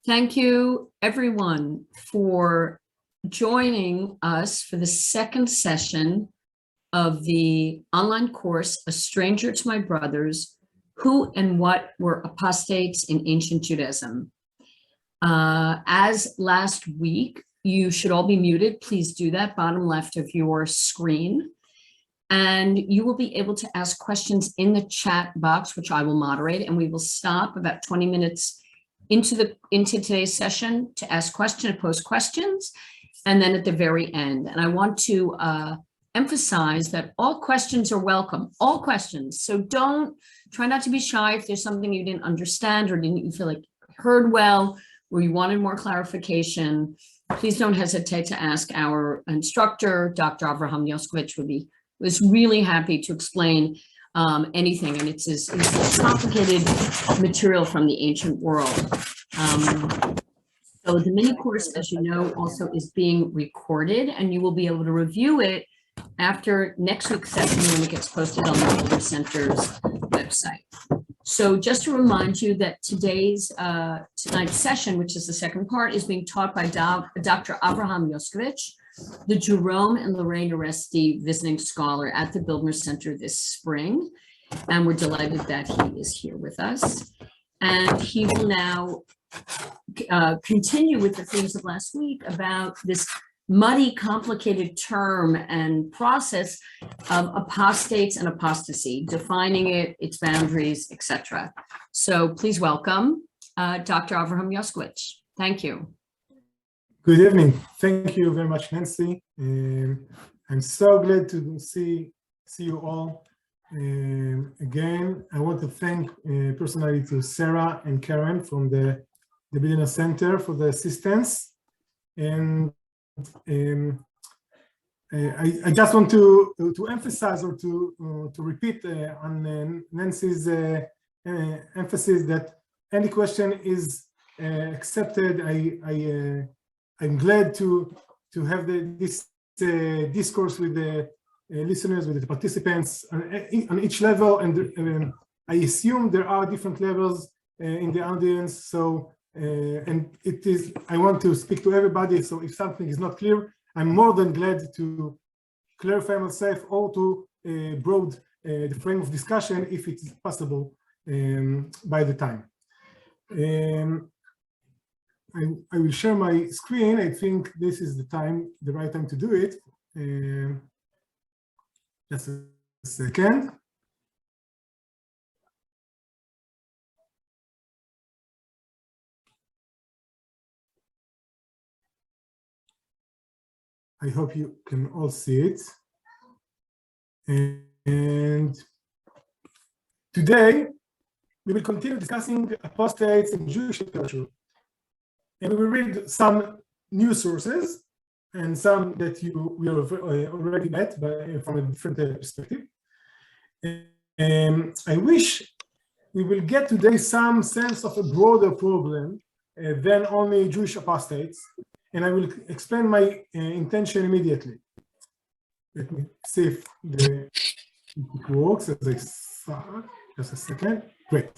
Thank you, everyone, for joining us for the second session of the online course, A Stranger to My Brothers, Who and What Were Apostates in Ancient Judaism. As last week, you should all be muted. Please do that, bottom left of your screen. And you will be able to ask questions in the chat box, which I will moderate, and we will stop about 20 minutes into today's session to ask questions and post questions, and then at the very end. And I want to emphasize that all questions are welcome, all questions. So try not to be shy if there's something you didn't understand or you feel like heard well, or you wanted more clarification. Please don't hesitate to ask our instructor, Dr. Avraham Yoskovich was really happy to explain anything, and it's complicated material from the ancient world. So the mini course, as you know, also is being recorded, and you will be able to review it after next week's session when it gets posted on the Boulder Center's website. So just to remind you that tonight's session, which is the second part, is being taught by Dr. Avraham Yoskovich, the Jerome and Lorraine Oresti visiting scholar at the Bildner Center this spring. And we're delighted that he is here with us. And he will now continue with the themes of last week about this muddy, complicated term and process of apostates and apostasy, defining it, its boundaries, etc. So please welcome Dr. Avraham Yoskovich. Thank you. Good evening. Thank you very much, Nancy. I'm so glad to see you all again. I want to thank personally to Sarah and Karen from the Bildner Center for the assistance. And I just want to emphasize or to repeat on Nancy's emphasis that any question is accepted. I'm glad to have this discourse with the listeners, with the participants on each level, and I assume there are different levels in the audience. So, and I want to speak to everybody. So if something is not clear, I'm more than glad to clarify myself or to broaden the frame of discussion if it is possible by the time. I will share my screen. I think this is the right time to do it. Just a second. I hope you can all see it. And today, we will continue discussing apostates in Jewish literature. And we will read some new sources and some that we have already met from a different perspective. I wish we will get today some sense of a broader problem than only Jewish apostates. And I will explain my intention immediately. Let me see if it works as I saw. Just a second. Great.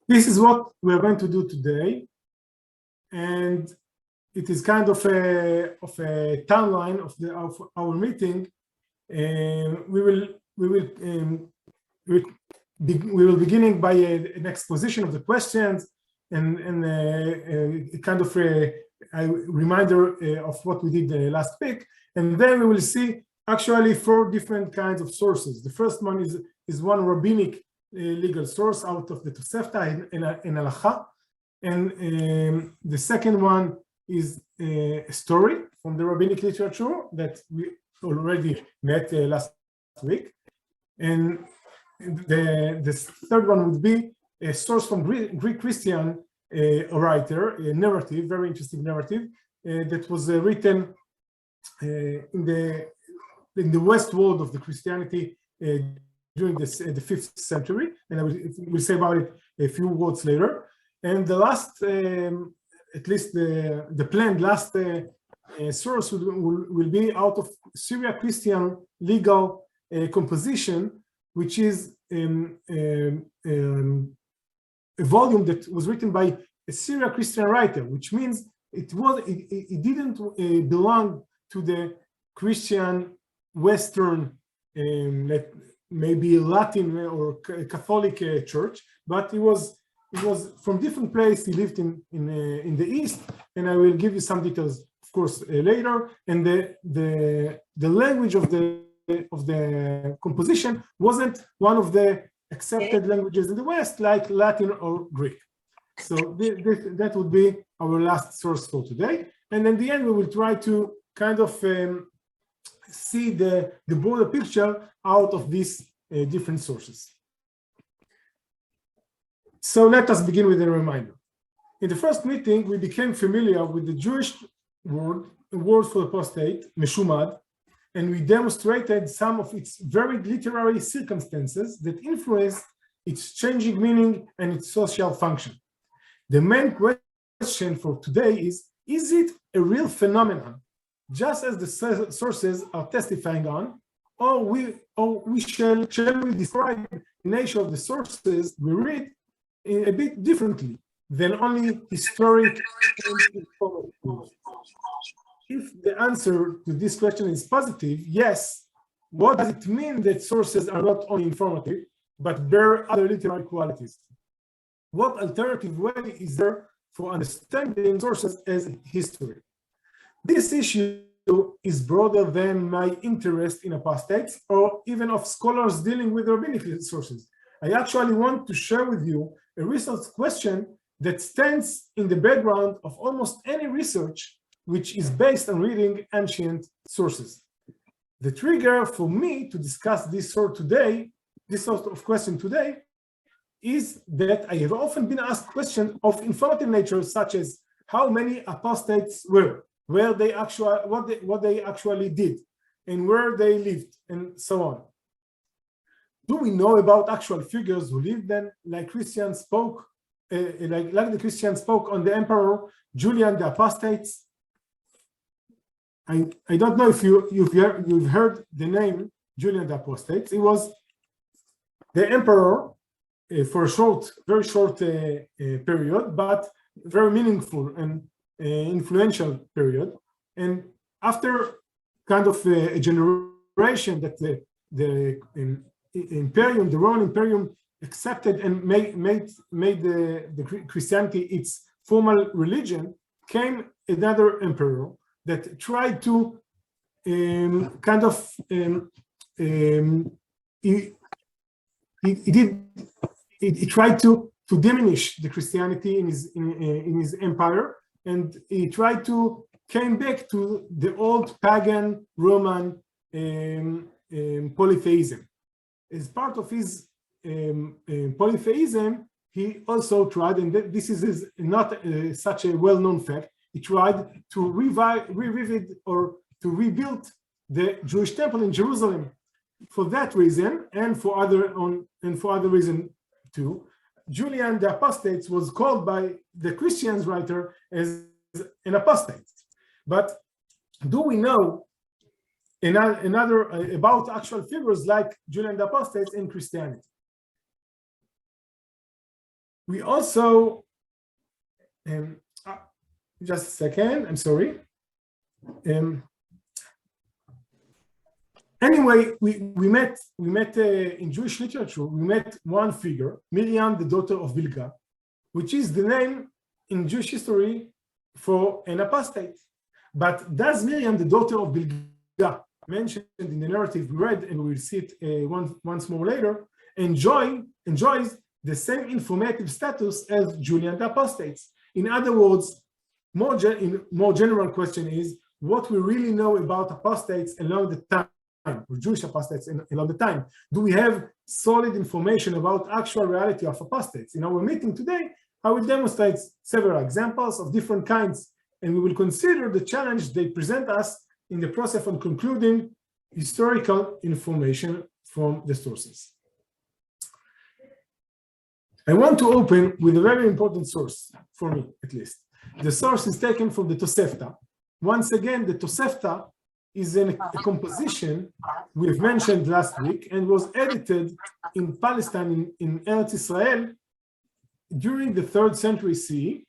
This is what we are going to do today, and it is kind of a timeline of our meeting. We will beginning by an exposition of the questions and a kind of a reminder of what we did last week, and then we will see actually 4 different kinds of sources. The first one is one rabbinic legal source out of the Tosefta in Halacha, and the second one is a story from the rabbinic literature that we already met last week, and the third one would be a source from Greek Christian writer, a narrative, very interesting narrative that was written in the west world of the Christianity during the 5th century, and I will say about it a few words later. And the last, at least the planned last source will be out of Syria Christian legal composition, which is a volume that was written by a Syrian Christian writer, which means it didn't belong to the Christian Western, maybe Latin or Catholic church, but it was from different place. He lived in the East, and I will give you some details, of course, later. And the language of the composition wasn't one of the accepted languages in the West, like Latin or Greek. So that would be our last source for today. And in the end, we will try to kind of see the broader picture out of these different sources. So let us begin with a reminder. In the first meeting, we became familiar with the Jewish word for apostate, meshumad, and we demonstrated some of its varied literary circumstances that influenced its changing meaning and its social function. The main question for today is it a real phenomenon, just as the sources are testifying on, or shall we describe the nature of the sources we read a bit differently than only historic and informative? If the answer to this question is positive, yes, what does it mean that sources are not only informative, but bear other literary qualities? What alternative way is there for understanding sources as history? This issue is broader than my interest in apostates or even of scholars dealing with rabbinic sources. I actually want to share with you a research question that stands in the background of almost any research which is based on reading ancient sources. The trigger for me to discuss this sort of question today, is that I have often been asked questions of informative nature, such as how many apostates were, what they actually did, and where they lived, and so on. Do we know about actual figures who lived then, like Christians spoke, like the Christians spoke on the emperor Julian the Apostates? I don't know if you've heard the name Julian the Apostates. He was the emperor for a very short period, but very meaningful and influential period. And after kind of a generation that the Roman Imperium accepted and made the Christianity its formal religion, came another emperor that tried to he tried to diminish the Christianity in his empire, and he tried to came back to the old pagan Roman polytheism. As part of his polytheism, he also tried, and this is not such a well-known fact, he tried to revive or to rebuild the Jewish temple in Jerusalem. For that reason, and for other reason too, Julian the Apostates was called by the Christians writer as an apostate. But do we know another about actual figures like Julian the Apostates in Christianity? We also, just a second, I'm sorry. Anyway, we met in Jewish literature, we met one figure, Miriam, the daughter of Bilga, which is the name in Jewish history for an apostate. But does Miriam, the daughter of Bilga, mentioned in the narrative we read, and we will see it once more later, enjoys the same informative status as Julian the Apostates? In other words, more general question is, what we really know about apostates along the time, or Jewish apostates along the time? Do we have solid information about actual reality of apostates? In our meeting today, I will demonstrate several examples of different kinds, and we will consider the challenge they present us in the process of concluding historical information from the sources. I want to open with a very important source, for me at least. The source is taken from the Tosefta. Once again, the Tosefta is a composition we've mentioned last week and was edited in Palestine, in Eretz Israel, during the 3rd century CE.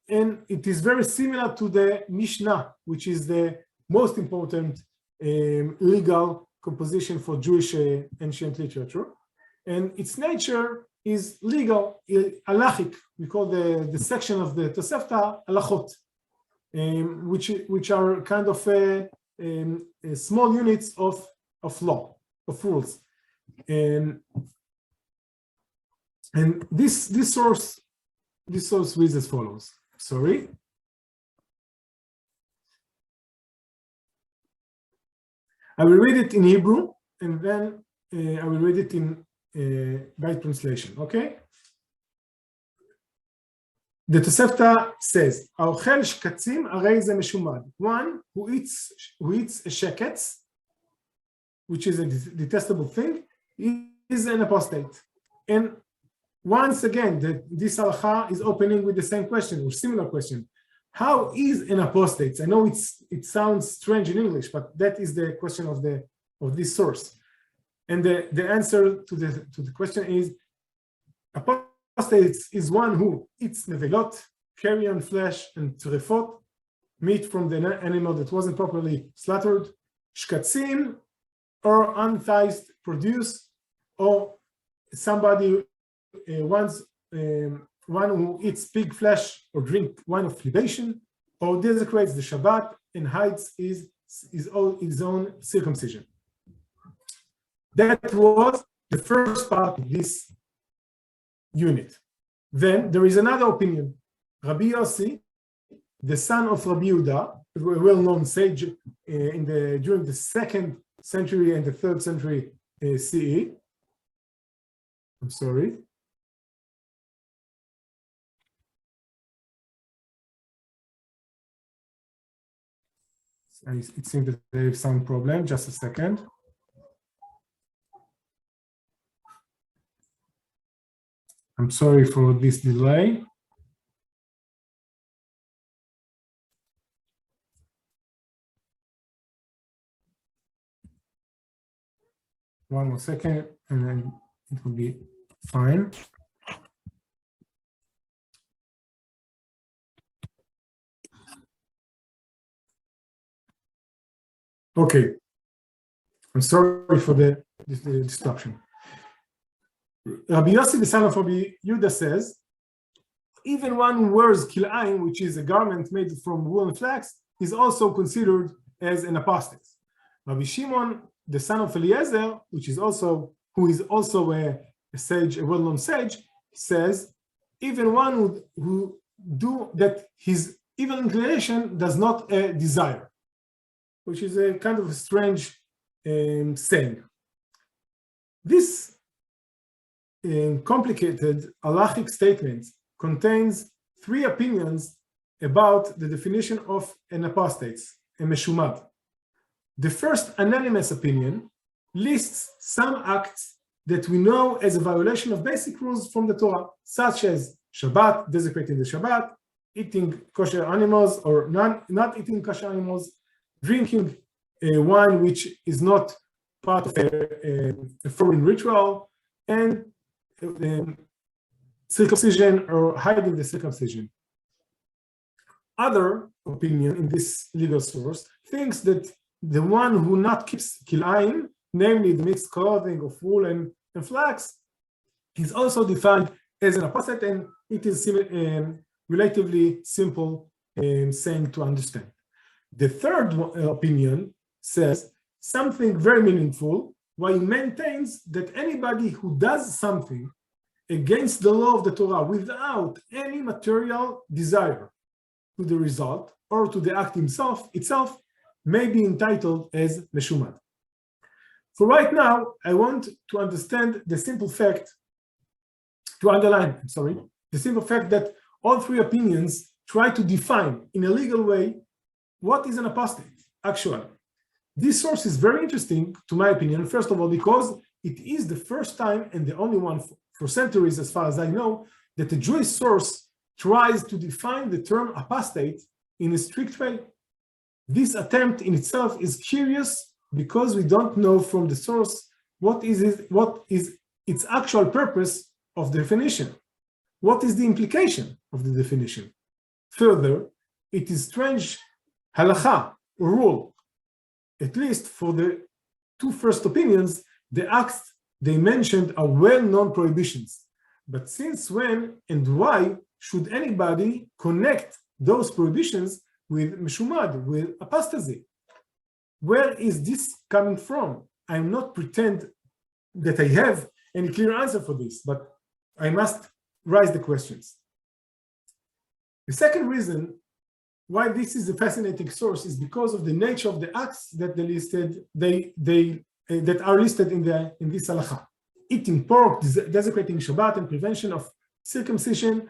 And it is very similar to the Mishnah, which is the most important legal composition for Jewish ancient literature. And its nature is legal, halachic. We call the section of the Tosefta halachot, which are kind of small units of law, of rules. And this source reads as follows. Sorry. I will read it in Hebrew, and then I will read it in by translation, okay? The Tosefta says, "Aochel shkatzim arei ze meshumad." One who eats a sheketz, which is a detestable thing, is an apostate. And once again, this halakha is opening with the same question or similar question. How is an apostate? I know it sounds strange in English, but that is the question of this source. And the answer to the question is, apostate is one who eats nevelot, carrion flesh, and trefot, meat from the animal that wasn't properly slaughtered, shkatzim, or unthighs produce, or somebody one who eats pig flesh or drink wine of libation, or desecrates the Shabbat and hides his own circumcision. That was the first part of this unit. Then there is another opinion. Rabbi Yossi, the son of Rabbi Yehuda, a well-known sage during the 2nd century and the 3rd century CE. I'm sorry. It seems that there is some problem. Just a second. I'm sorry for this delay. One more second, and then it will be fine. Okay, I'm sorry for the disruption. Rabbi Yossi, the son of Rabbi Yehuda, says, even one who wears kil'aim, which is a garment made from wool and flax, is also considered as an apostate. Rabbi Shimon, the son of Eliezer, who is also a sage, a well-known sage, says, even one who do that his evil inclination does not desire, which is a kind of a strange saying. This complicated halachic statement contains 3 opinions about the definition of an apostate, a meshumad. The first anonymous opinion lists some acts that we know as a violation of basic rules from the Torah, such as Shabbat, desecrating the Shabbat, eating kosher animals or not eating kosher animals, drinking wine which is not part of a foreign ritual, and circumcision or hiding the circumcision. Other opinion in this legal source thinks that the one who not keeps kil'aim, namely the mixed clothing of wool and flax, is also defined as an apostate, and it is relatively simple saying to understand. The third opinion says something very meaningful, while it maintains that anybody who does something against the law of the Torah without any material desire to the result or to the act itself may be entitled as meshumad. For right now, I want to understand the simple fact, the simple fact that all 3 opinions try to define in a legal way what is an apostate, actually. This source is very interesting, to my opinion, first of all, because it is the first time and the only one for centuries, as far as I know, that the Jewish source tries to define the term apostate in a strict way. This attempt in itself is curious because we don't know from the source what is its actual purpose of the definition. What is the implication of the definition? Further, it is strange halacha or rule, at least for the two first opinions, the acts they mentioned are well-known prohibitions. But since when and why should anybody connect those prohibitions with meshumad, with apostasy? Where is this coming from? I'm not pretend that I have any clear answer for this, but I must raise the questions. The second reason why this is a fascinating source is because of the nature of the acts that that are listed in this halacha. Eating pork, desecrating Shabbat, and prevention of circumcision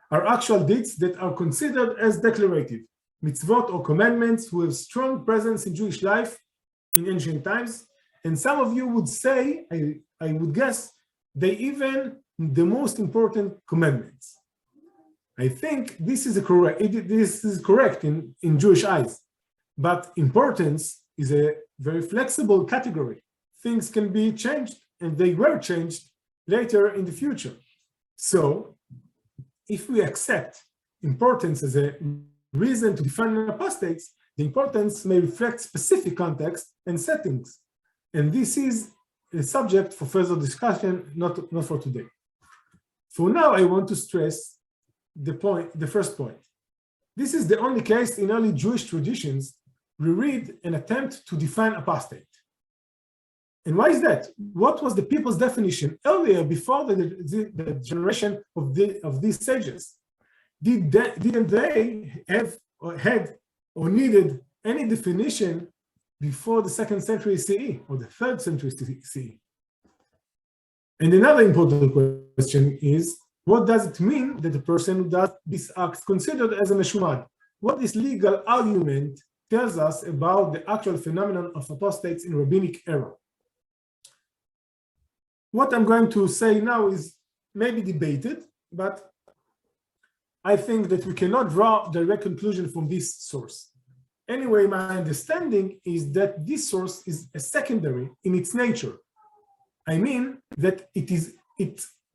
are actual deeds that are considered as declarative, mitzvot or commandments who have strong presence in Jewish life in ancient times. And some of you would say, I would guess, they even the most important commandments. I think this is correct in Jewish eyes, but importance is a very flexible category. Things can be changed, and they were changed later in the future. So, if we accept importance as a reason to define apostates, the importance may reflect specific context and settings. And this is a subject for further discussion, not for today. For now, I want to stress the first point. This is the only case in early Jewish traditions we read an attempt to define apostate. And why is that? What was the people's definition earlier before the generation of these sages? Didn't they have or had or needed any definition before the 2nd century CE or the 3rd century CE? And another important question is, what does it mean that the person who does this act is considered as a meshumad? What this legal argument tells us about the actual phenomenon of apostates in Rabbinic era? What I'm going to say now is maybe debated, but I think that we cannot draw direct conclusion from this source. Anyway, my understanding is that this source is a secondary in its nature. I mean that it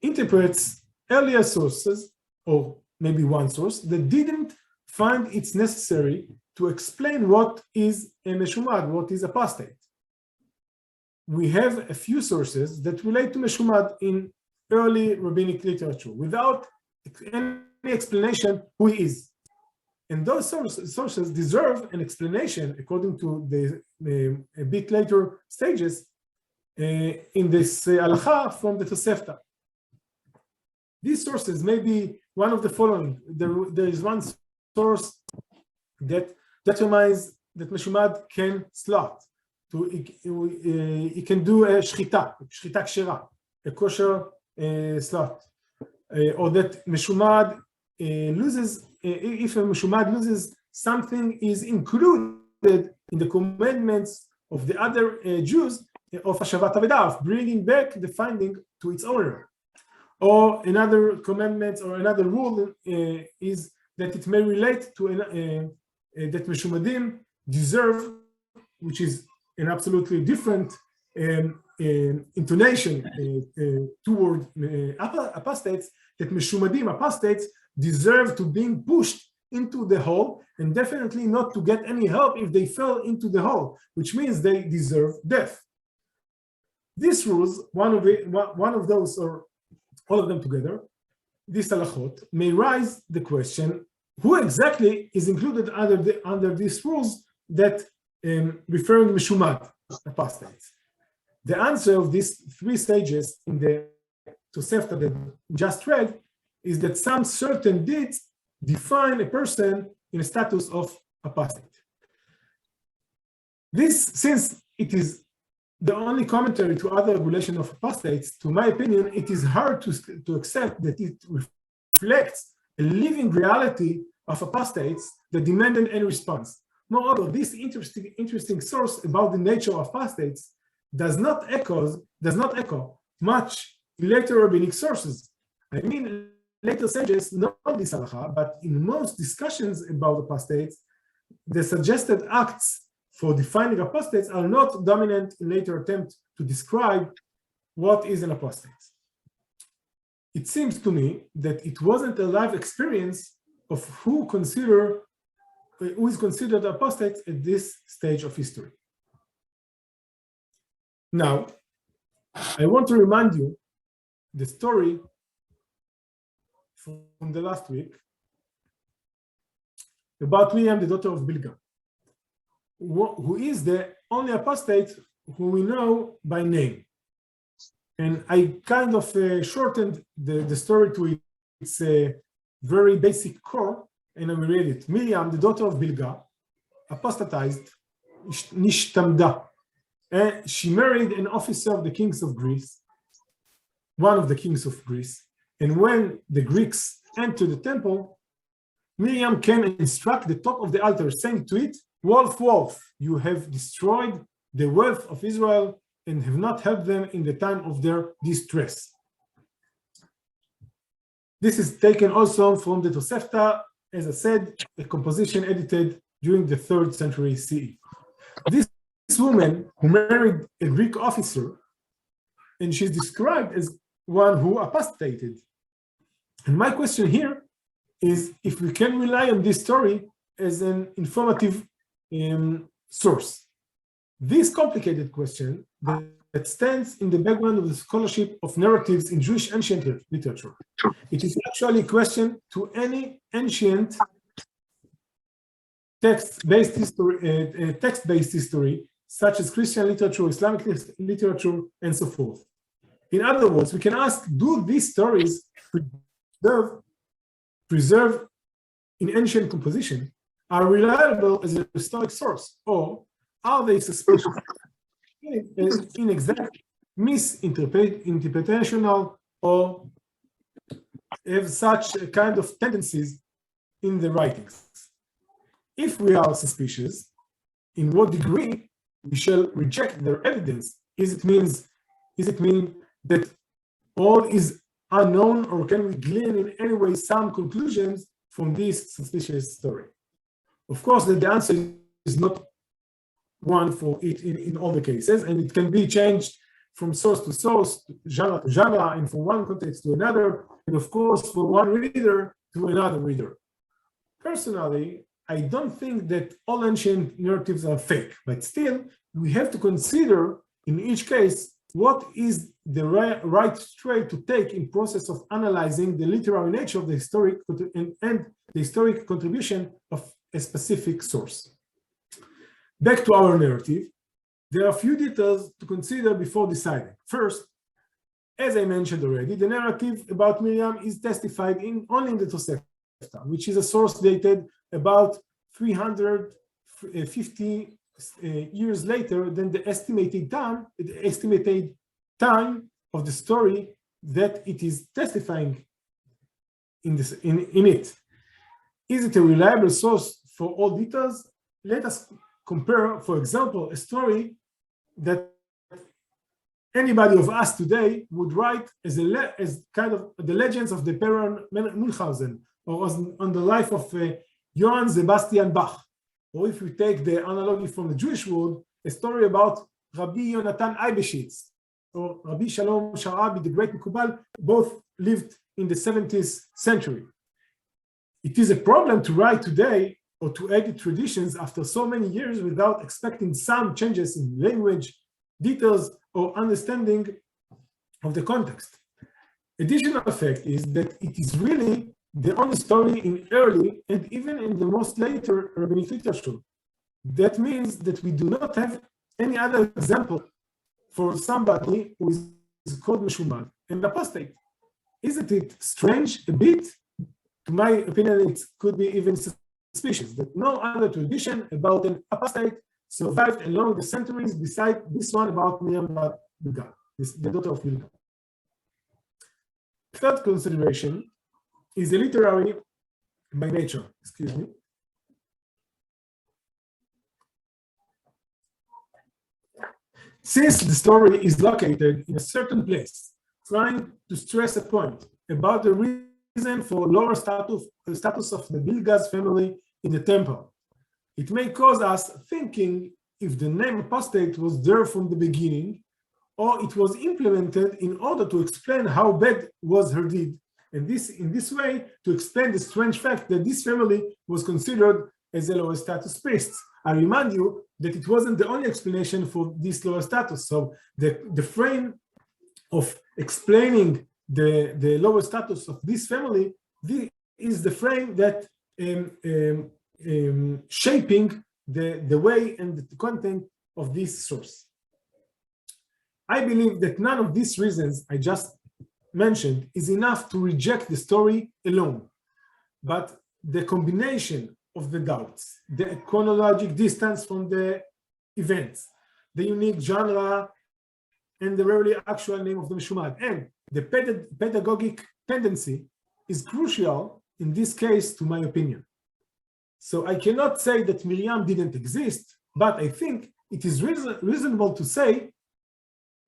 interprets earlier sources, or maybe one source, that didn't find it's necessary to explain what is a meshumad, what is apostate. We have a few sources that relate to meshumad in early rabbinic literature without any explanation who he is. And those sources deserve an explanation according to the a bit later stages in this halacha from the Tosefta. These sources may be one of the following. There is one source that determines that meshumad can slaughter. He can do a shchita kshera, a kosher slaughter, or that meshumad loses, if a meshumad loses, something is included in the commandments of the other Jews of Hashavat Avedah, of bringing back the finding to its owner. Or another commandment or another rule is that it may relate to that meshumadim deserve, which is an absolutely different intonation toward apostates, that meshumadim, apostates, deserve to being pushed into the hole and definitely not to get any help if they fell into the hole, which means they deserve death. These rules, one of those or all of them together, these halachot, may raise the question, who exactly is included under these rules that referring meshumad, apostates? The answer of these three stages in the Tosefta that we just read is that some certain deeds define a person in a status of apostate. This, since it is the only commentary to other regulation of apostates, to my opinion, it is hard to accept that it reflects a living reality of apostates that demanded any response. Moreover, this interesting source about the nature of apostates does not echo much in later rabbinic sources. I mean, later sages, not this halacha, but in most discussions about apostates, the suggested acts for defining apostates are not dominant in later attempts to describe what is an apostate. It seems to me that it wasn't a live experience of who is considered apostate at this stage of history. Now, I want to remind you the story from the last week about Miriam, the daughter of Bilga, who is the only apostate who we know by name. And I kind of shortened the story to its very basic core, and I will read it. Miriam, the daughter of Bilga, apostatized, nishtamda. And she married an officer of the kings of Greece, one of the kings of Greece. And when the Greeks entered the temple, Miriam came and struck the top of the altar, saying to it, "Wolf, wolf, you have destroyed the wealth of Israel and have not helped them in the time of their distress." This is taken also from the Tosefta, as I said, a composition edited during the 3rd century CE. This woman who married a Greek officer, and she's described as one who apostated. And my question here is if we can rely on this story as an informative source. This complicated question that stands in the background of the scholarship of narratives in Jewish ancient literature. It is actually a question to any ancient text-based history, such as Christian literature, Islamic literature, and so forth. In other words, we can ask, do these stories preserve in ancient composition are reliable as a historic source, or are they suspicious, inexact, misinterpretational, or have such a kind of tendencies in the writings? If we are suspicious, in what degree we shall reject their evidence? Is it mean that all is unknown, or can we glean in any way some conclusions from this suspicious story? Of course, the answer is not one for it in all the cases, and it can be changed from source to source, genre to genre, and from one context to another, and of course, from one reader to another reader. Personally, I don't think that all ancient narratives are fake, but still, we have to consider in each case what is the right trait to take in process of analyzing the literary nature of the historic and the historic contribution of a specific source. Back to our narrative, there are a few details to consider before deciding. First, as I mentioned already, the narrative about Miriam is testified only in the Tosefta, which is a source dated about 350 years later than the estimated time of the story that it is testifying in it. Is it a reliable source for all details? Let us compare, for example, a story that anybody of us today would write as kind of the legends of the Baron Munchausen, or on the life of Johann Sebastian Bach. Or if we take the analogy from the Jewish world, a story about Rabbi Yonatan Eibeshitz or Rabbi Shalom Sharabi, the great Mikubal, both lived in the 17th century. It is a problem to write today or to edit traditions after so many years without expecting some changes in language, details, or understanding of the context. Additional fact is that it is really the only story in early and even in the most later rabbinic literature. That means that we do not have any other example for somebody who is called Meshumad, an apostate. Isn't it strange a bit? To my opinion, it could be even suspicious that no other tradition about an apostate survived along the centuries beside this one about Miriam Bilga, the daughter of Bilga. Third consideration is a literary by nature, excuse me. Since the story is located in a certain place, trying to stress a point about the reason for lower status of the Bilga's family in the temple, It may cause us thinking if the name apostate was there from the beginning, or it was implemented in order to explain how bad was her deed. And in this way, to explain the strange fact that this family was considered as a lower status priests. I remind you that it wasn't the only explanation for this lower status. So the frame of explaining the lower status of this family is the frame that shaping the way and the content of this source. I believe that none of these reasons I just mentioned is enough to reject the story alone, but the combination of the doubts, the chronological distance from the events, the unique genre, and the rarely actual name of the Meshumad, and the pedagogic tendency is crucial in this case, to my opinion. So I cannot say that Miriam didn't exist, but I think it is reasonable to say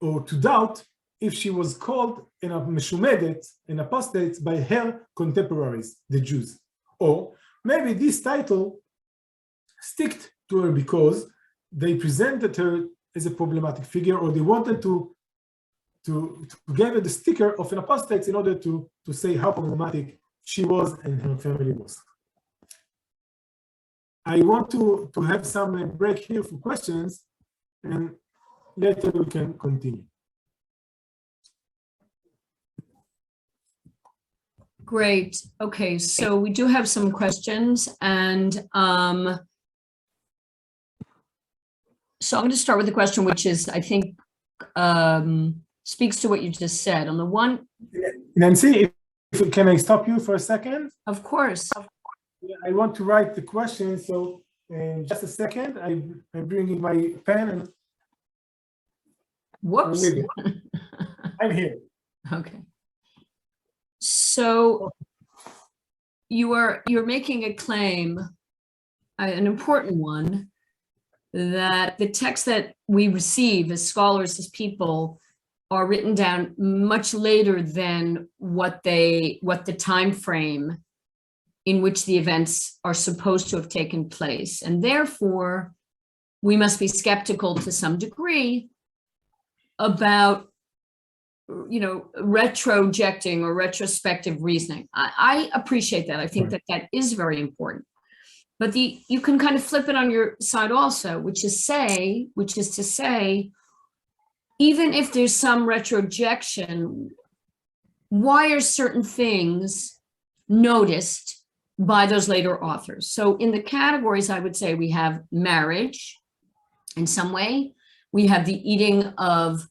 or to doubt if she was called an Meshumedet, an apostate, by her contemporaries, the Jews. Or maybe this title sticked to her because they presented her as a problematic figure, or they wanted to give her the sticker of an apostate in order to say how problematic she was and her family was. I want to have some break here for questions, and later we can continue. Great. Okay, so we do have some questions, and so I'm going to start with the question, which is, I think, speaks to what you just said. On the one, Nancy, can I stop you for a second? Of course. I want to write the question, so just a second. I'm bringing my pen and. Whoops. I'm here. Okay. So you're making a claim, an important one, that the texts that we receive as scholars, as people, are written down much later than what the time frame in which the events are supposed to have taken place. And therefore, we must be skeptical to some degree about, retrojecting or retrospective reasoning. I appreciate that. I think that is very important. But you can kind of flip it on your side also, which is to say, even if there's some retrojection, why are certain things noticed by those later authors? So in the categories, I would say we have marriage in some way. We have the eating of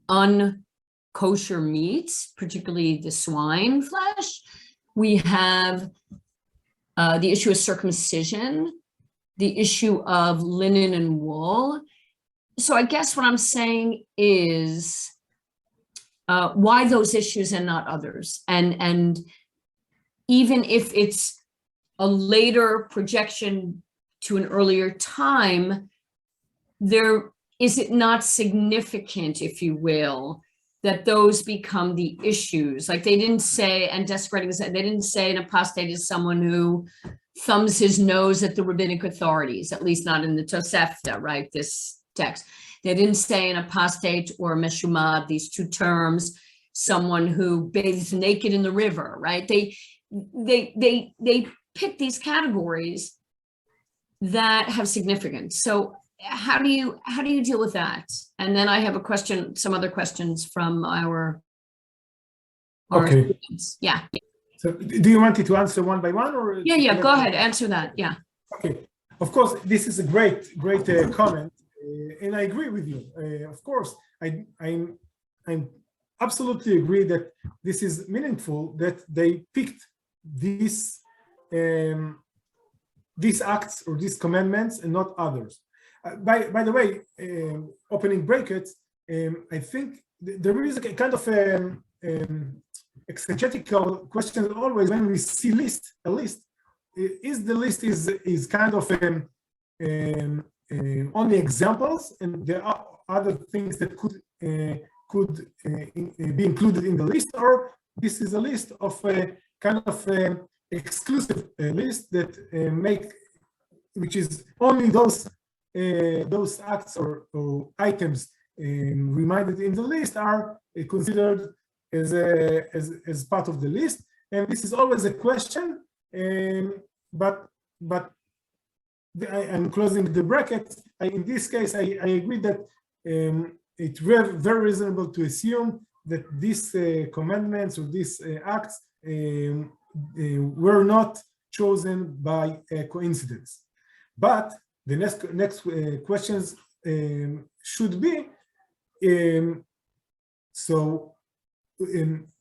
unkosher meats, particularly the swine flesh. We have the issue of circumcision, the issue of linen and wool. So I guess what I'm saying is why those issues and not others? And even if it's a later projection to an earlier time, is it not significant, if you will, that those become the issues? Like they didn't say, and desecrating, they didn't say an apostate is someone who thumbs his nose at the rabbinic authorities, at least not in the Tosefta, right? This text. They didn't say an apostate or a meshumad, these two terms, someone who bathes naked in the river, right? They pick these categories that have significance. So how do you deal with that? And then I have a question, some other questions from our students. Yeah. So do you want it to answer one by one, or? Yeah, go ahead, answer that. Yeah. Okay. Of course, this is a great comment, and I agree with you. Of course, I'm absolutely agree that this is meaningful that they picked these acts or these commandments and not others. By the way, opening brackets, I think there is a kind of exegetical question always when we see a list. Is the list is kind of only examples, and there are other things that could be included in the list, or this is a list of kind of exclusive list that make which is only those acts or items reminded in the list are considered as part of the list, and this is always a question. But I'm closing the brackets. In this case, I agree that it's very reasonable to assume that these commandments or these acts were not chosen by coincidence. But the next questions should be,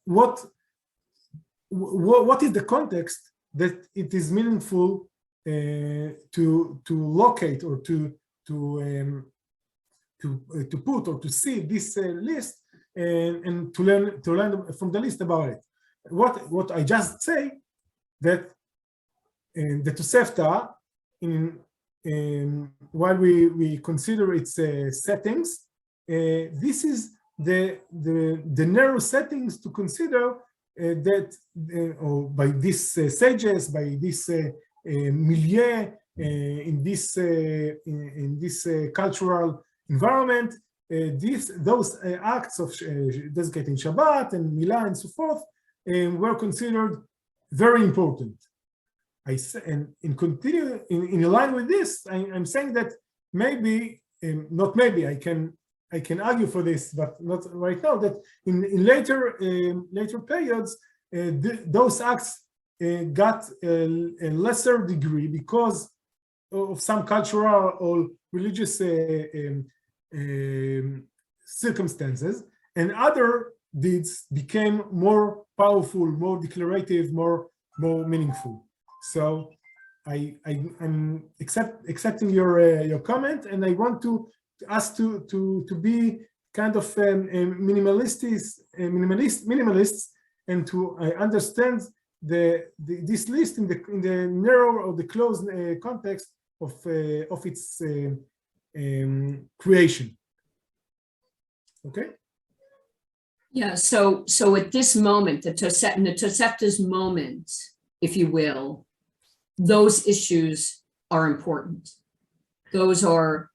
what is the context that it is meaningful to locate or to put or to see this list and to learn from the list about it. What I just say that the Tosefta, while we consider its settings, this is the narrow settings to consider that or by these sages, by this milieu, in this cultural environment, those acts of designating Shabbat and Milah and so forth were considered very important. And in line with this, I'm saying that maybe, not maybe, I can argue for this, but not right now, that in later periods, those acts got a lesser degree because of some cultural or religious circumstances, and other deeds became more powerful, more declarative, more meaningful. So I'm accepting your comment, and I want to ask to be kind of minimalists, and to understand this list in the narrow or the closed context of its creation. Okay. Yeah. So at this moment, the Tosefta's moment, if you will, those issues are important. Those are.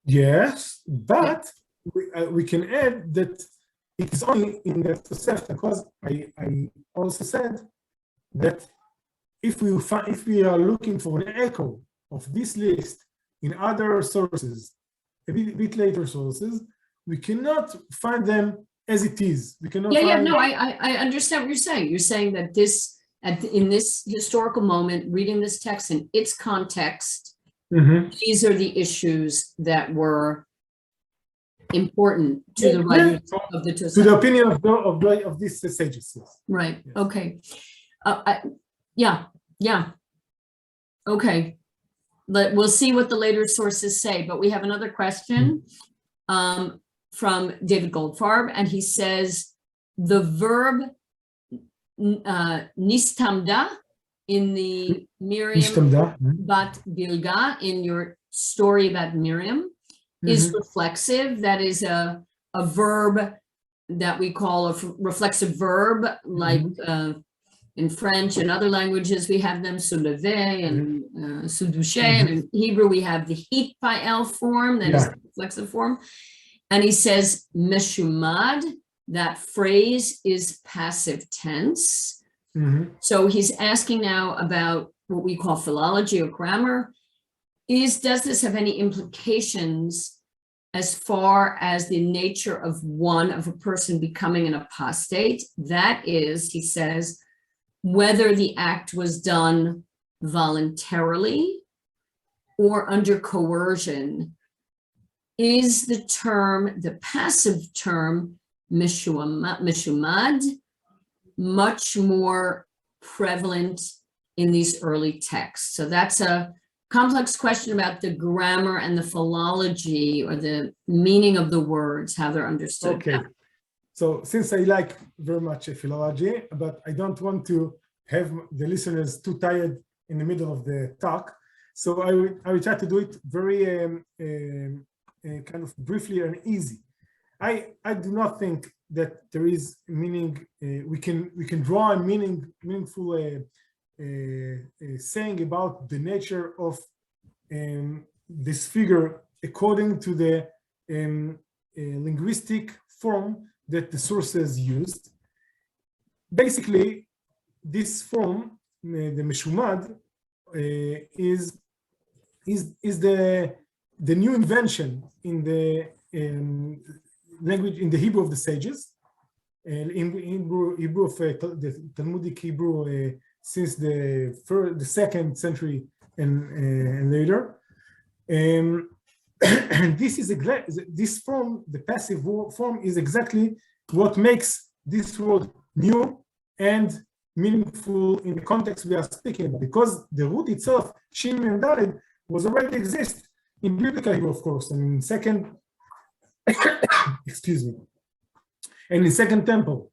Yes, but we can add that it's only in the Tosefta, because I also said that if we are looking for an echo of this list in other sources, a bit later sources, we cannot find them as it is. We cannot. No, I understand what you're saying. You're saying that in this historical moment, reading this text in its context, these are the issues that were important to the writers of the Tosefta. To the opinion of these sages. Right. Yes. Okay. Yeah. Okay. We'll see what the later sources say, but we have another question from David Goldfarb, and he says the verb nistamda in the Miriam bat Bilga, in your story about Miriam, is reflexive. That is a verb that we call a reflexive verb, like in French and other languages we have them, se lever and se doucher, and in Hebrew we have the hitpael form, that is the reflexive form. And he says meshumad, that phrase is passive tense. So he's asking now about what we call philology or grammar. Does this have any implications as far as the nature of a person becoming an apostate? That is, he says, whether the act was done voluntarily or under coercion. Is the passive term meshumad, much more prevalent in these early texts? So that's a complex question about the grammar and the philology, or the meaning of the words, how they're understood. Okay. So since I like very much philology, but I don't want to have the listeners too tired in the middle of the talk, so I will try to do it very kind of briefly and easy. I do not think that there is meaning. We can draw a meaningful saying about the nature of this figure according to the linguistic form that the sources used. Basically, this form, the Meshumad, is the new invention in the language, in the Hebrew of the sages, in Hebrew of the Talmudic Hebrew since the 2nd century and later. And this form, the passive form, is exactly what makes this word new and meaningful in the context we are speaking about, because the root itself, Shin and Dalet, was already exist in biblical Hebrew, of course, and in second, excuse me, and in Second Temple.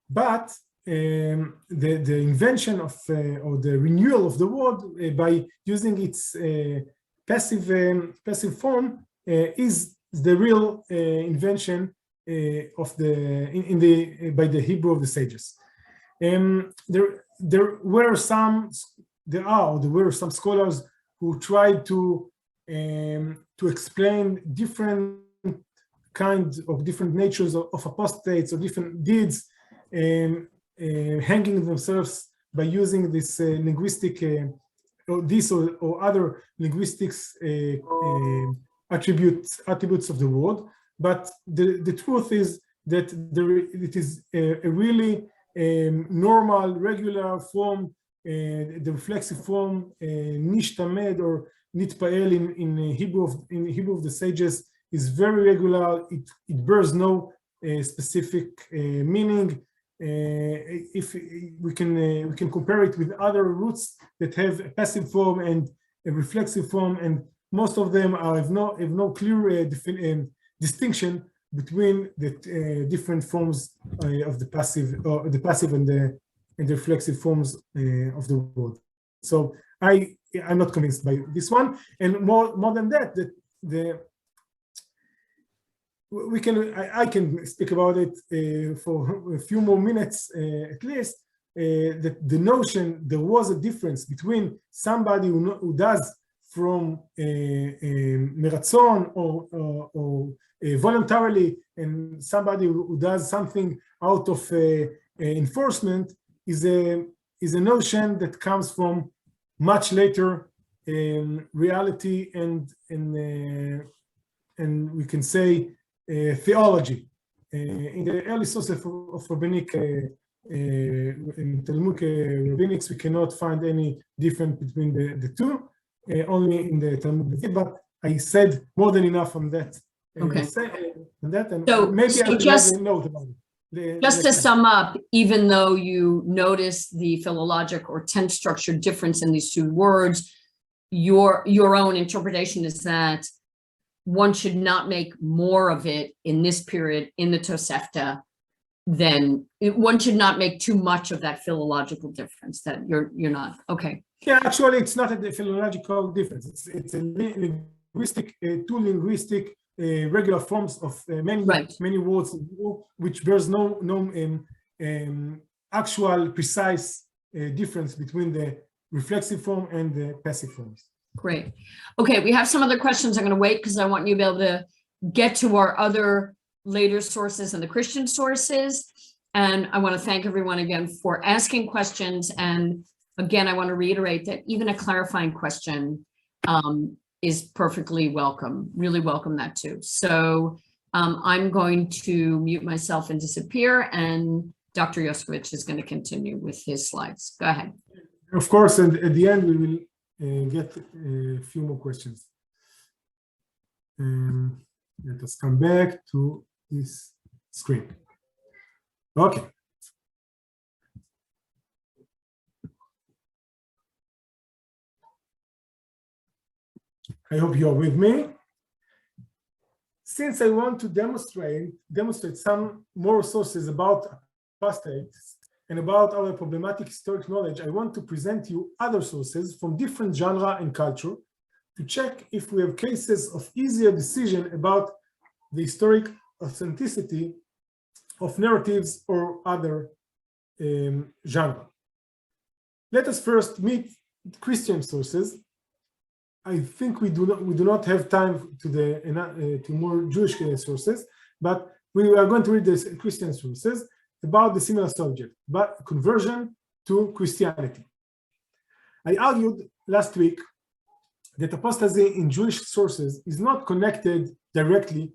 But the invention of or the renewal of the word by using its passive form is the real invention of by the Hebrew of the sages. There were some scholars who tried to explain different kinds of different natures of apostates or different deeds hanging themselves by using this linguistic or other linguistics attributes of the word. But the truth is that it is a really normal, regular form, the reflexive form, nishtamed or nitpael in Hebrew of the sages, is very regular. It bears no specific meaning. If we can compare it with other roots that have a passive form and a reflexive form, and most of them have no clear distinction between the different forms of the passive and the reflexive forms of the word. So I'm not convinced by this one, and more than that, I can speak about it for a few more minutes at least. That the notion there was a difference between somebody who does from meratzon or voluntarily, and somebody who does something out of enforcement is a notion that comes from much later reality and we can say theology. In the early sources of Rabbinic, in Talmudic Rabbinics, we cannot find any difference between the two, only in the Talmud. But I said more than enough on that. Okay. And so maybe I will just, have a note about it. Just to sum up, even though you notice the philologic or tense structure difference in these two words, your own interpretation is that one should not make more of it in this period in the Tosefta than one should not make too much of that philological difference. That you're not okay. Yeah, actually, it's not a philological difference. It's a linguistic, two linguistic regular forms of many words, which bears no actual precise difference between the reflexive form and the passive forms. Great. Okay, we have some other questions. I'm going to wait because I want you to be able to get to our other later sources and the Christian sources. And I want to thank everyone again for asking questions. And again, I want to reiterate that even a clarifying question is perfectly welcome. Really welcome that too. So I'm going to mute myself and disappear, and Dr. Yoskovich is going to continue with his slides. Go ahead. Of course, and at the end, we will get a few more questions. Let us come back to this screen. Okay. I hope you're with me. Since I want to demonstrate some more sources about apostates and about our problematic historic knowledge, I want to present you other sources from different genre and culture to check if we have cases of easier decision about the historic authenticity of narratives or other genre. Let us first meet Christian sources. I think we do not have time to more Jewish sources, but we are going to read the Christian sources about the similar subject, but conversion to Christianity. I argued last week that apostasy in Jewish sources is not connected directly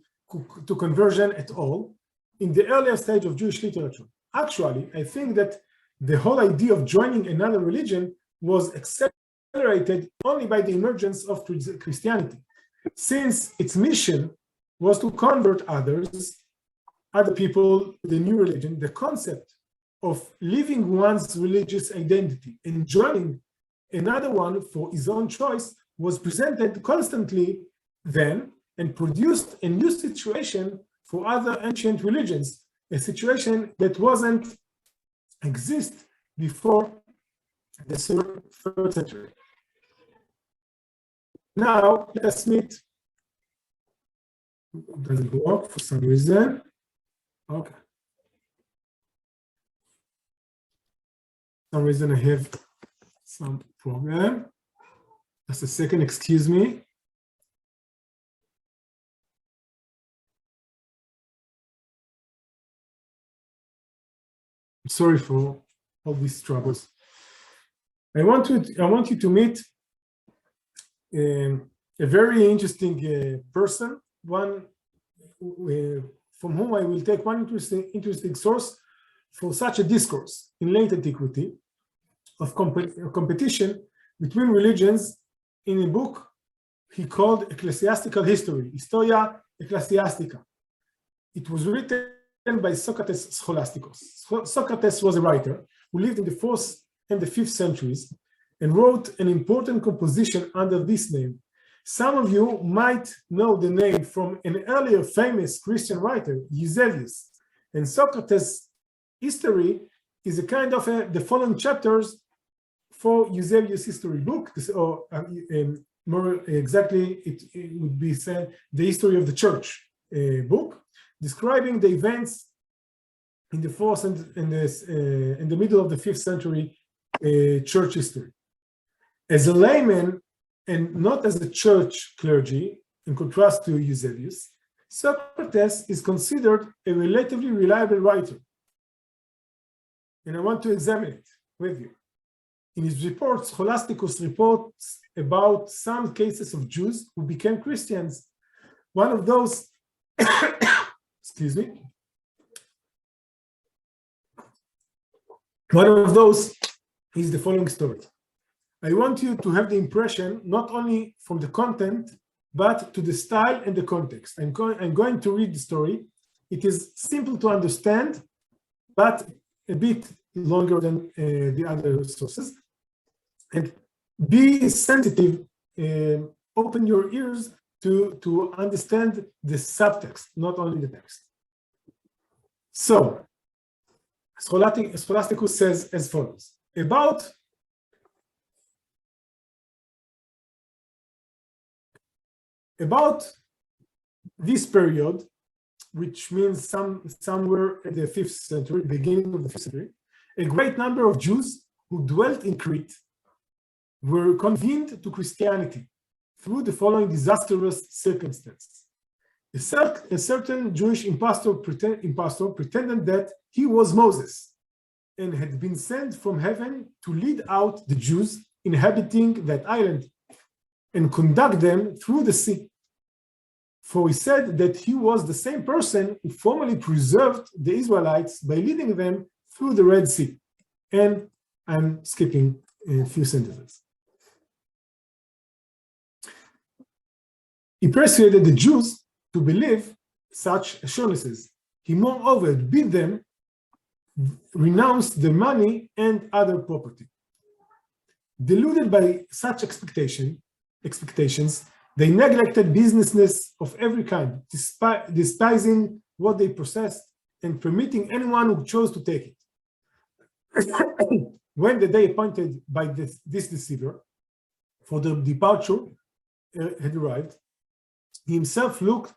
to conversion at all in the earlier stage of Jewish literature. Actually, I think that the whole idea of joining another religion was accelerated only by the emergence of Christianity, since its mission was to convert other people to the new religion. The concept of leaving one's religious identity and joining another one for his own choice was presented constantly then and produced a new situation for other ancient religions, a situation that wasn't exist before the 3rd century. Now, let us meet. It doesn't work for some reason. Okay. For some reason I have some problem. Just a second, excuse me. I'm sorry for all these troubles. I want you to meet a very interesting person, one from whom I will take one interesting source for such a discourse in late antiquity of competition between religions in a book he called Ecclesiastical History, Historia Ecclesiastica. It was written by Socrates Scholasticus. Socrates was a writer who lived in the 4th and the 5th centuries and wrote an important composition under this name. Some of you might know the name from an earlier famous Christian writer, Eusebius. And Socrates' history is a kind of the following chapters for Eusebius' history book, or more exactly, it would be said the history of the church book, describing the events in the 4th and in the middle of the 5th century church history. As a layman and not as a church clergy, in contrast to Eusebius, Socrates is considered a relatively reliable writer. And I want to examine it with you. In his report, Scholasticus reports about some cases of Jews who became Christians. One of those, excuse me, one of those is the following story. I want you to have the impression, not only from the content, but to the style and the context. I'm going to read the story. It is simple to understand, but a bit longer than the other sources. And be sensitive, open your ears to understand the subtext, not only the text. So, Scholasticus says as follows, about this period, which means somewhere in the 5th century, beginning of the 5th century, a great number of Jews who dwelt in Crete were converted to Christianity through the following disastrous circumstances. A certain Jewish impostor pretended that he was Moses and had been sent from heaven to lead out the Jews inhabiting that island and conduct them through the sea. For he said that he was the same person who formerly preserved the Israelites by leading them through the Red Sea. And I'm skipping a few sentences. He persuaded the Jews to believe such assurances. He moreover bid them renounce their money and other property. Deluded by such expectations, they neglected business of every kind, despising what they possessed and permitting anyone who chose to take it. When the day appointed by this deceiver for the departure had arrived, he himself looked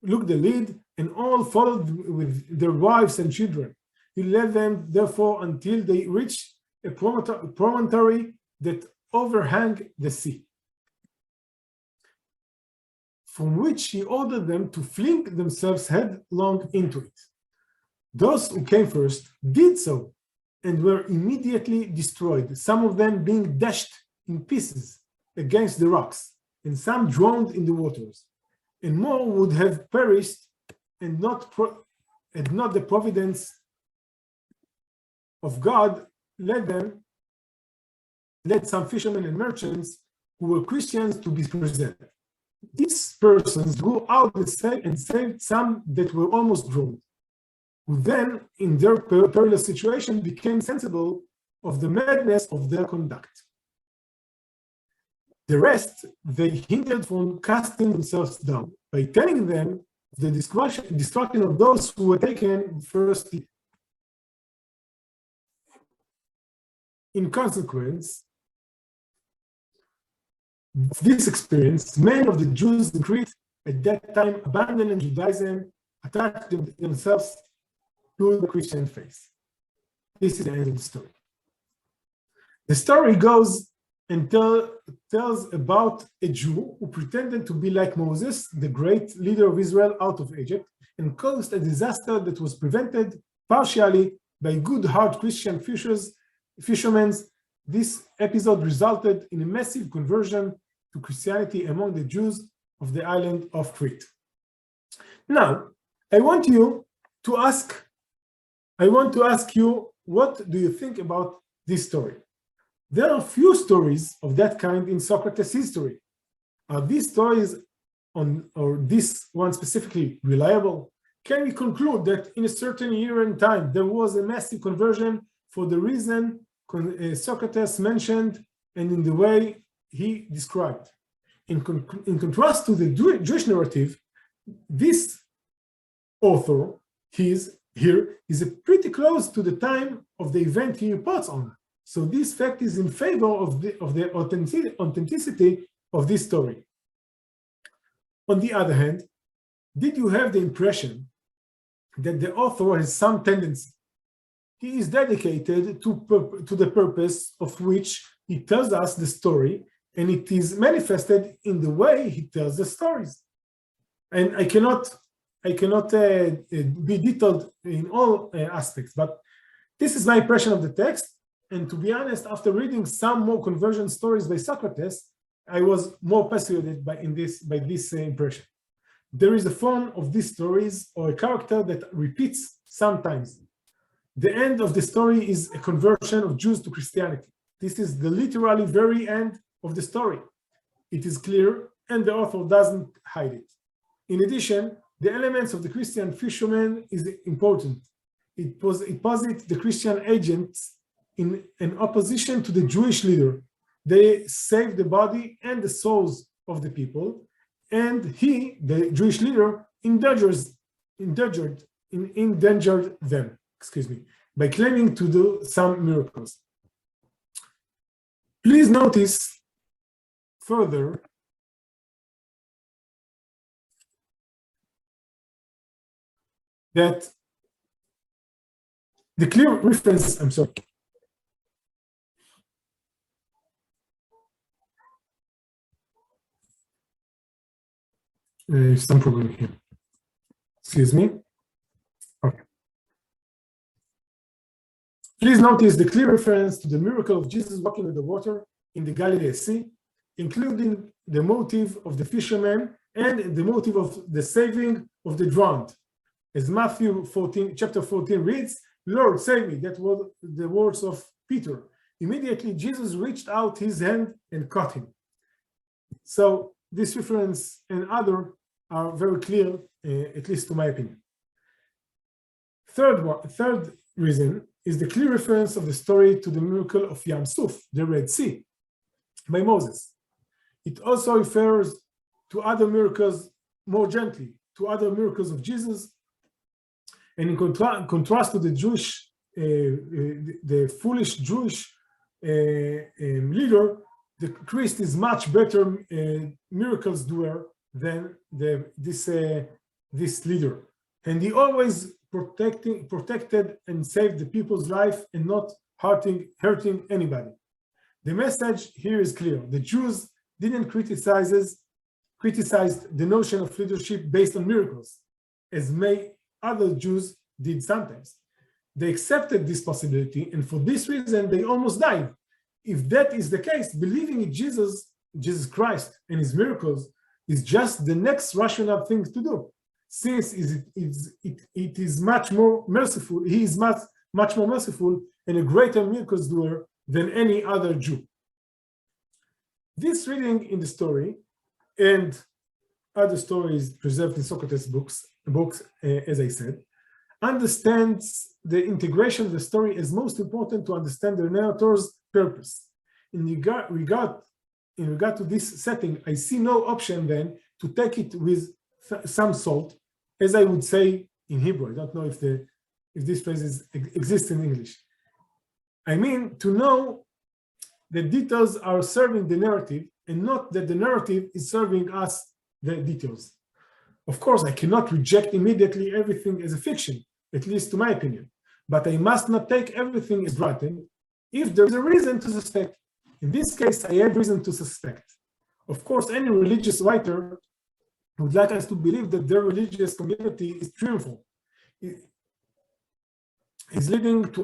the lead, and all followed with their wives and children. He led them, therefore, until they reached a promontory that overhang the sea. from which he ordered them to fling themselves headlong into it. Those who came first did so and were immediately destroyed, some of them being dashed in pieces against the rocks, and some drowned in the waters. And more would have perished and not the providence of God led some fishermen and merchants who were Christians to be preserved. These persons drew out and saved some that were almost drowned, who then, in their perilous situation, became sensible of the madness of their conduct. The rest they hindered from casting themselves down by telling them the destruction of those who were taken firstly. In consequence of this experience, many of the Jews in Crete at that time abandoned Judaism, attached themselves to the Christian faith. This is the end of the story. The story goes and tells about a Jew who pretended to be like Moses, the great leader of Israel out of Egypt, and caused a disaster that was prevented partially by good-hearted Christian fishermen. This episode resulted in a massive conversion to Christianity among the Jews of the island of Crete. Now, I want to ask you, what do you think about this story? There are few stories of that kind in Socrates' history. Are these stories, or this one specifically, reliable? Can we conclude that in a certain year and time there was a massive conversion for the reason Socrates mentioned and in the way he described? In contrast to the Jewish narrative, this author is pretty close to the time of the event he reports on. So this fact is in favor of the authenticity of this story. On the other hand, did you have the impression that the author has some tendency? He is dedicated to the purpose of which he tells us the story, and it is manifested in the way he tells the stories. And I cannot be detailed in all aspects, but this is my impression of the text. And to be honest, after reading some more conversion stories by Socrates, I was more persuaded by this impression. There is a form of these stories or a character that repeats sometimes. The end of the story is a conversion of Jews to Christianity. This is the literally very end of the story. It is clear, and the author doesn't hide it. In addition, the elements of the Christian fisherman is important. It posits the Christian agents in an opposition to the Jewish leader. They save the body and the souls of the people, and he, the Jewish leader, endangered them, by claiming to do some miracles. Please notice further that the clear reference, some problem here. Excuse me. Okay. Please notice the clear reference to the miracle of Jesus walking on the water in the Galilee Sea, including the motive of the fishermen and the motive of the saving of the drowned. As Matthew 14, chapter 14 reads, "Lord, save me." That was the words of Peter. Immediately, Jesus reached out his hand and caught him. So this reference and other are very clear, at least to my opinion. Third reason is the clear reference of the story to the miracle of Yam Suf, the Red Sea, by Moses. It also refers to other miracles more gently, to other miracles of Jesus. And in contrast to the foolish Jewish leader, the Christ is much better miracles doer than this leader, and he always protected and saved the people's life and not hurting anybody. The message here is clear: the Jews didn't criticize criticized the notion of leadership based on miracles, as many other Jews did sometimes. They accepted this possibility, and for this reason, they almost died. If that is the case, believing in Jesus Christ and his miracles is just the next rational thing to do, since it is much more merciful. He is much more merciful and a greater miracles doer than any other Jew. This reading in the story and other stories preserved in Socrates' books, as I said, understands the integration of the story as most important to understand the narrator's purpose. In regard to this setting, I see no option then to take it with some salt, as I would say in Hebrew. I don't know if this phrase exists in English. I mean, to know the details are serving the narrative and not that the narrative is serving us the details. Of course, I cannot reject immediately everything as a fiction, at least to my opinion, but I must not take everything as granted if there is a reason to suspect. In this case, I have reason to suspect. Of course, any religious writer would like us to believe that their religious community is triumphal, is leading to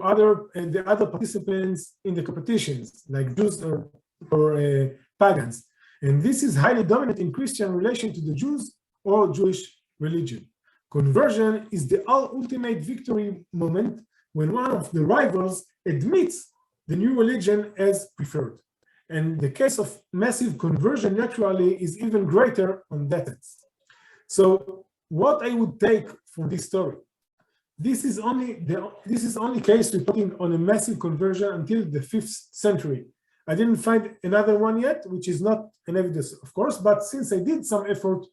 the other participants in the competitions, like Jews or pagans. And this is highly dominant in Christian relation to the Jews or Jewish religion. Conversion is the ultimate victory moment when one of the rivals admits the new religion as preferred. And the case of massive conversion naturally is even greater on that end. So what I would take from this story, this is only case reporting on a massive conversion until the 5th century. I didn't find another one yet, which is not an evidence, of course, but since I did some effort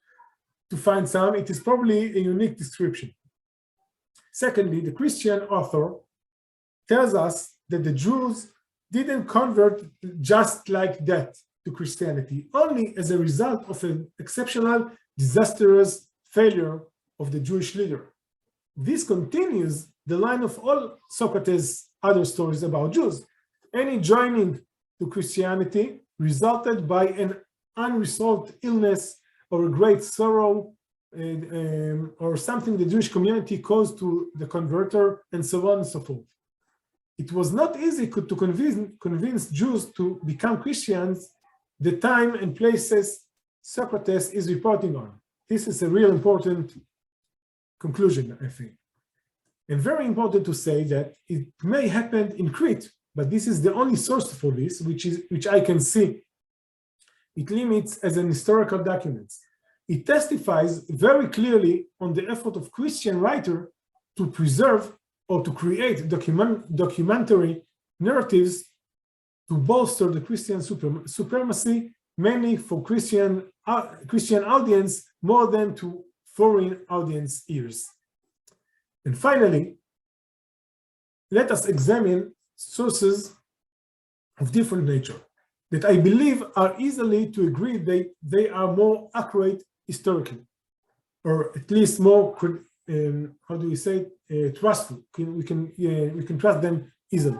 to find some, it is probably a unique description. Secondly, the Christian author tells us that the Jews didn't convert just like that to Christianity, only as a result of an exceptional, disastrous failure of the Jewish leader. This continues the line of all Socrates' other stories about Jews. Any joining to Christianity resulted by an unresolved illness or a great sorrow or something the Jewish community caused to the converter, and so on and so forth. It was not easy to convince Jews to become Christians the time and places Socrates is reporting on. This is a real important conclusion, I think. And very important to say that it may happen in Crete, but this is the only source for this, which I can see. It limits as an historical document. It testifies very clearly on the effort of Christian writer to preserve or to create documentary narratives to bolster the Christian supremacy, mainly for Christian audience more than to foreign audience ears. And finally, let us examine sources of different nature that I believe are easily to agree they are more accurate historically, or at least more, how do we say, trustful. We can trust them easily.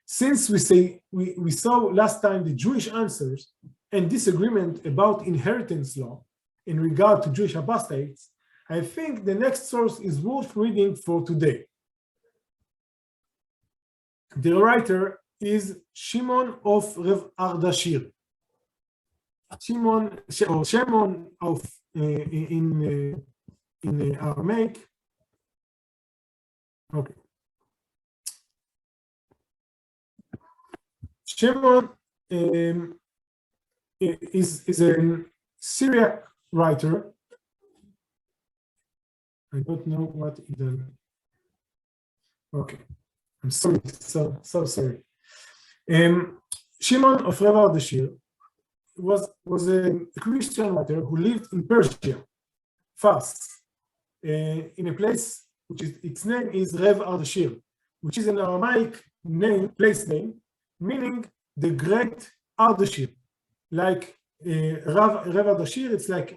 Since we saw last time the Jewish answers and disagreement about inheritance law in regard to Jewish apostates, I think the next source is worth reading for today. The writer is Shimon of Rav Ardashir. Shimon of in Aramaic. Okay. Shimon is a Syriac writer. I don't know what it does. Okay, I'm sorry, so sorry. Shimon of Rav Ardashir was a Christian writer who lived in Persia, Fars, in a place which is its name is Rav Ardashir, which is an Aramaic place name, meaning the great Ardashir. Like Rav Ardashir, it's like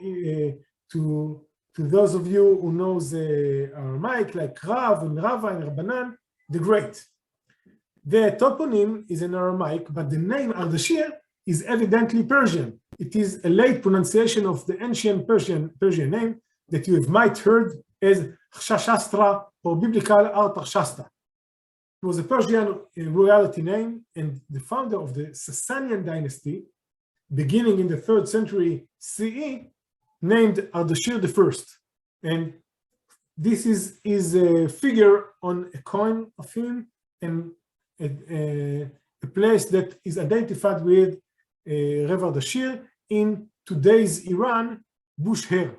to those of you who knows Aramaic, like Rav and Rava and Rabbanan, the great. The toponym is in Aramaic, but the name Ardashir is evidently Persian. it is a late pronunciation of the ancient Persian name that you might heard as Shashastra or biblical Artaxerxes. It was a Persian royalty name, and the founder of the Sasanian dynasty, beginning in the 3rd century CE, named Ardashir I. And this is a figure on a coin of him, and a place that is identified with Rav Ardashir in today's Iran, Bushehr.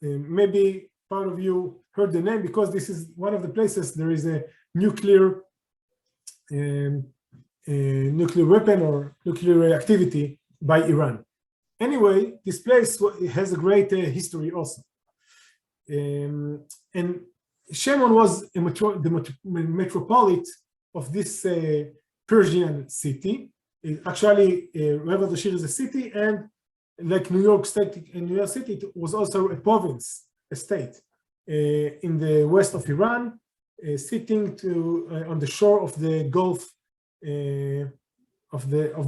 Maybe part of you heard the name because this is one of the places there is a nuclear weapon or nuclear activity by Iran. Anyway, this place has a great history also. And Shimon was the metropolitan of this Persian city. Actually, Rav Ardashir is a city, and like New York State and New York City, it was also a province, a state in the west of Iran, sitting on the shore of the Gulf of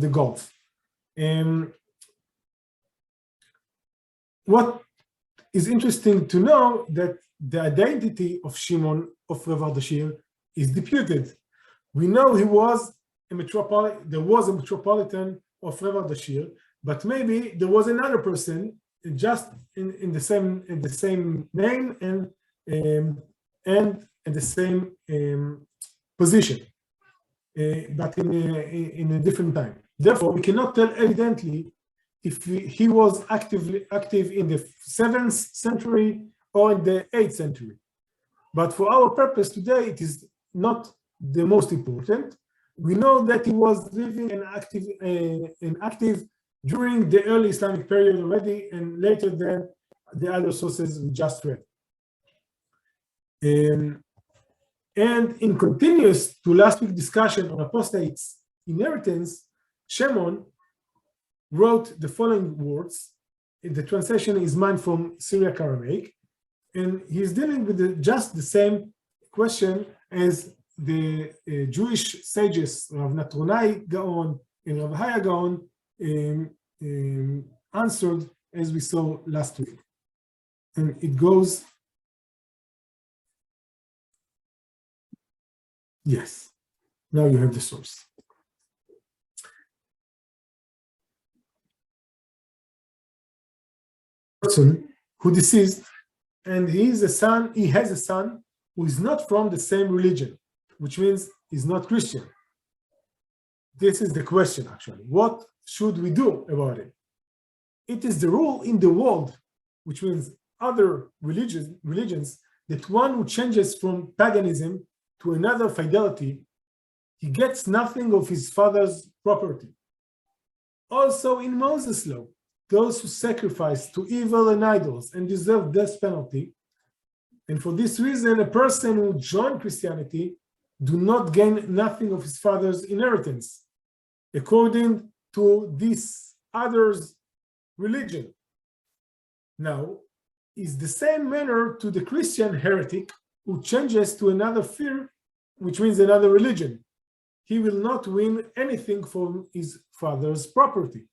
the Gulf. What is interesting to know that the identity of Shimon of Rav Ardashir is disputed. We know there was a metropolitan of Rav Ardashir, but maybe there was another person just in the same name and at the same position, but in a different time. Therefore, we cannot tell evidently if he was active in the 7th century or in the 8th century. But for our purpose today, it is not the most important. We know that he was living and active during the early Islamic period already, and later than the other sources we just read. And in continuous to last week's discussion on apostates inheritance, Shimon wrote the following words. The translation is mine from Syriac Aramaic, and he's dealing with just the same question as the Jewish sages Rav Natronai Gaon and Rav Haya Gaon answered as we saw last week. And it goes, yes, now you have the source. Person who deceased, and he has a son who is not from the same religion, which means he's not Christian. This is the question, actually. What should we do about it? It is the rule in the world, which means other religions, that one who changes from paganism to another fidelity, he gets nothing of his father's property. Also in Moses' law, those who sacrifice to evil and idols and deserve death penalty, and for this reason, a person who joined Christianity do not gain nothing of his father's inheritance, according to this other's religion. Now, is the same manner to the Christian heretic who changes to another fear, which means another religion. He will not win anything from his father's property.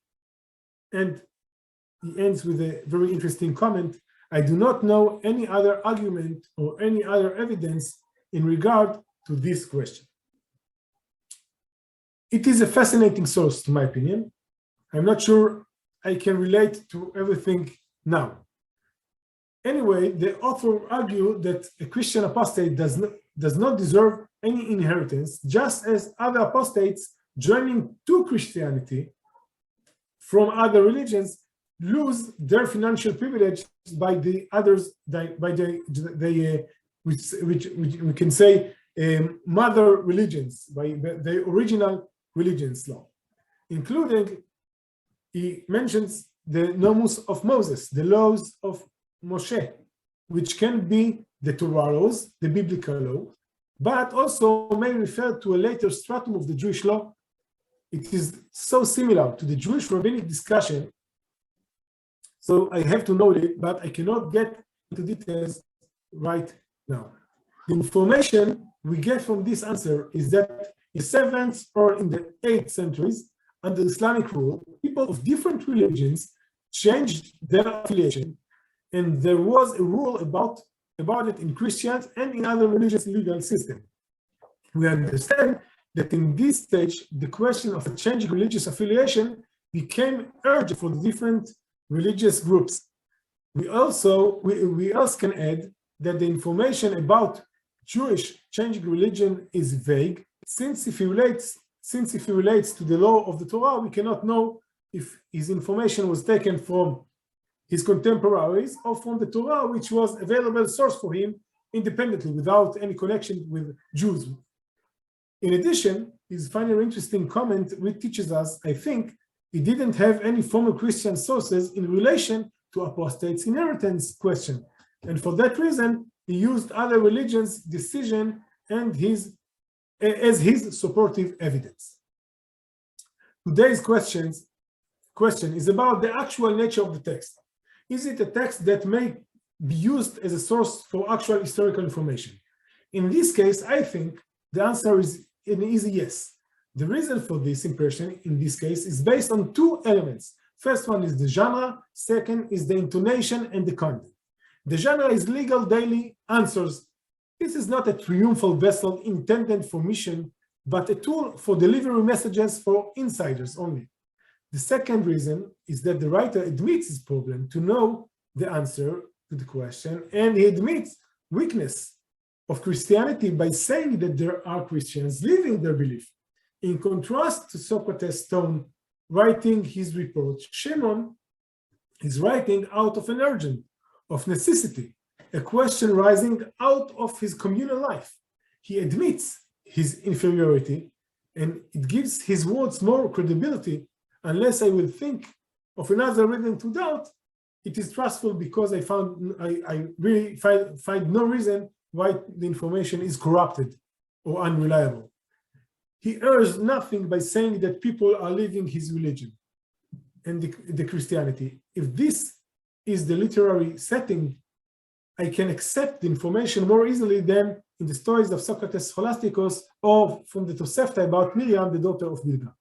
And he ends with a very interesting comment. I do not know any other argument or any other evidence in regard to this question. It is a fascinating source, to my opinion. I'm not sure I can relate to everything now. Anyway, the author argued that a Christian apostate does not deserve any inheritance, just as other apostates joining to Christianity from other religions lose their financial privilege by the others, which we can say mother religions, by the original religions law, including, he mentions the nomus of Moses, the laws of Moshe, which can be the Torah laws, the biblical law, but also may refer to a later stratum of the Jewish law. It is so similar to the Jewish rabbinic discussion, so I have to note it, but I cannot get into details right now. The information we get from this answer is that in the 7th or in the 8th centuries, under Islamic rule, people of different religions changed their affiliation, and there was a rule about it in Christians and in other religious legal systems. We understand that in this stage, the question of a changing religious affiliation became urgent for the different religious groups. We also can add that the information about Jewish changing religion is vague, since if he relates to the law of the Torah, we cannot know if his information was taken from his contemporaries or from the Torah, which was available source for him independently without any connection with Jews. In addition, his final interesting comment which teaches us, I think, he didn't have any formal Christian sources in relation to apostates' inheritance question. And for that reason, he used other religions' decision and as his supportive evidence. Today's question is about the actual nature of the text. Is it a text that may be used as a source for actual historical information? In this case, I think the answer is an easy yes. The reason for this impression in this case is based on two elements. First one is the genre, second is the intonation and the content. The genre is legal daily answers. This is not a triumphal vessel intended for mission, but a tool for delivering messages for insiders only. The second reason is that the writer admits his problem to know the answer to the question, and he admits weakness of Christianity by saying that there are Christians living their belief. In contrast to Socrates' tone writing his report, Shimon is writing out of an urgent, of necessity, a question rising out of his communal life. He admits his inferiority, and it gives his words more credibility. Unless I will think of another reason to doubt, it is trustful because I really find no reason why the information is corrupted or unreliable. He errs nothing by saying that people are leaving his religion and the Christianity. If this is the literary setting, I can accept the information more easily than in the stories of Socrates Scholasticus or from the Tosefta about Miriam, the daughter of Bilga.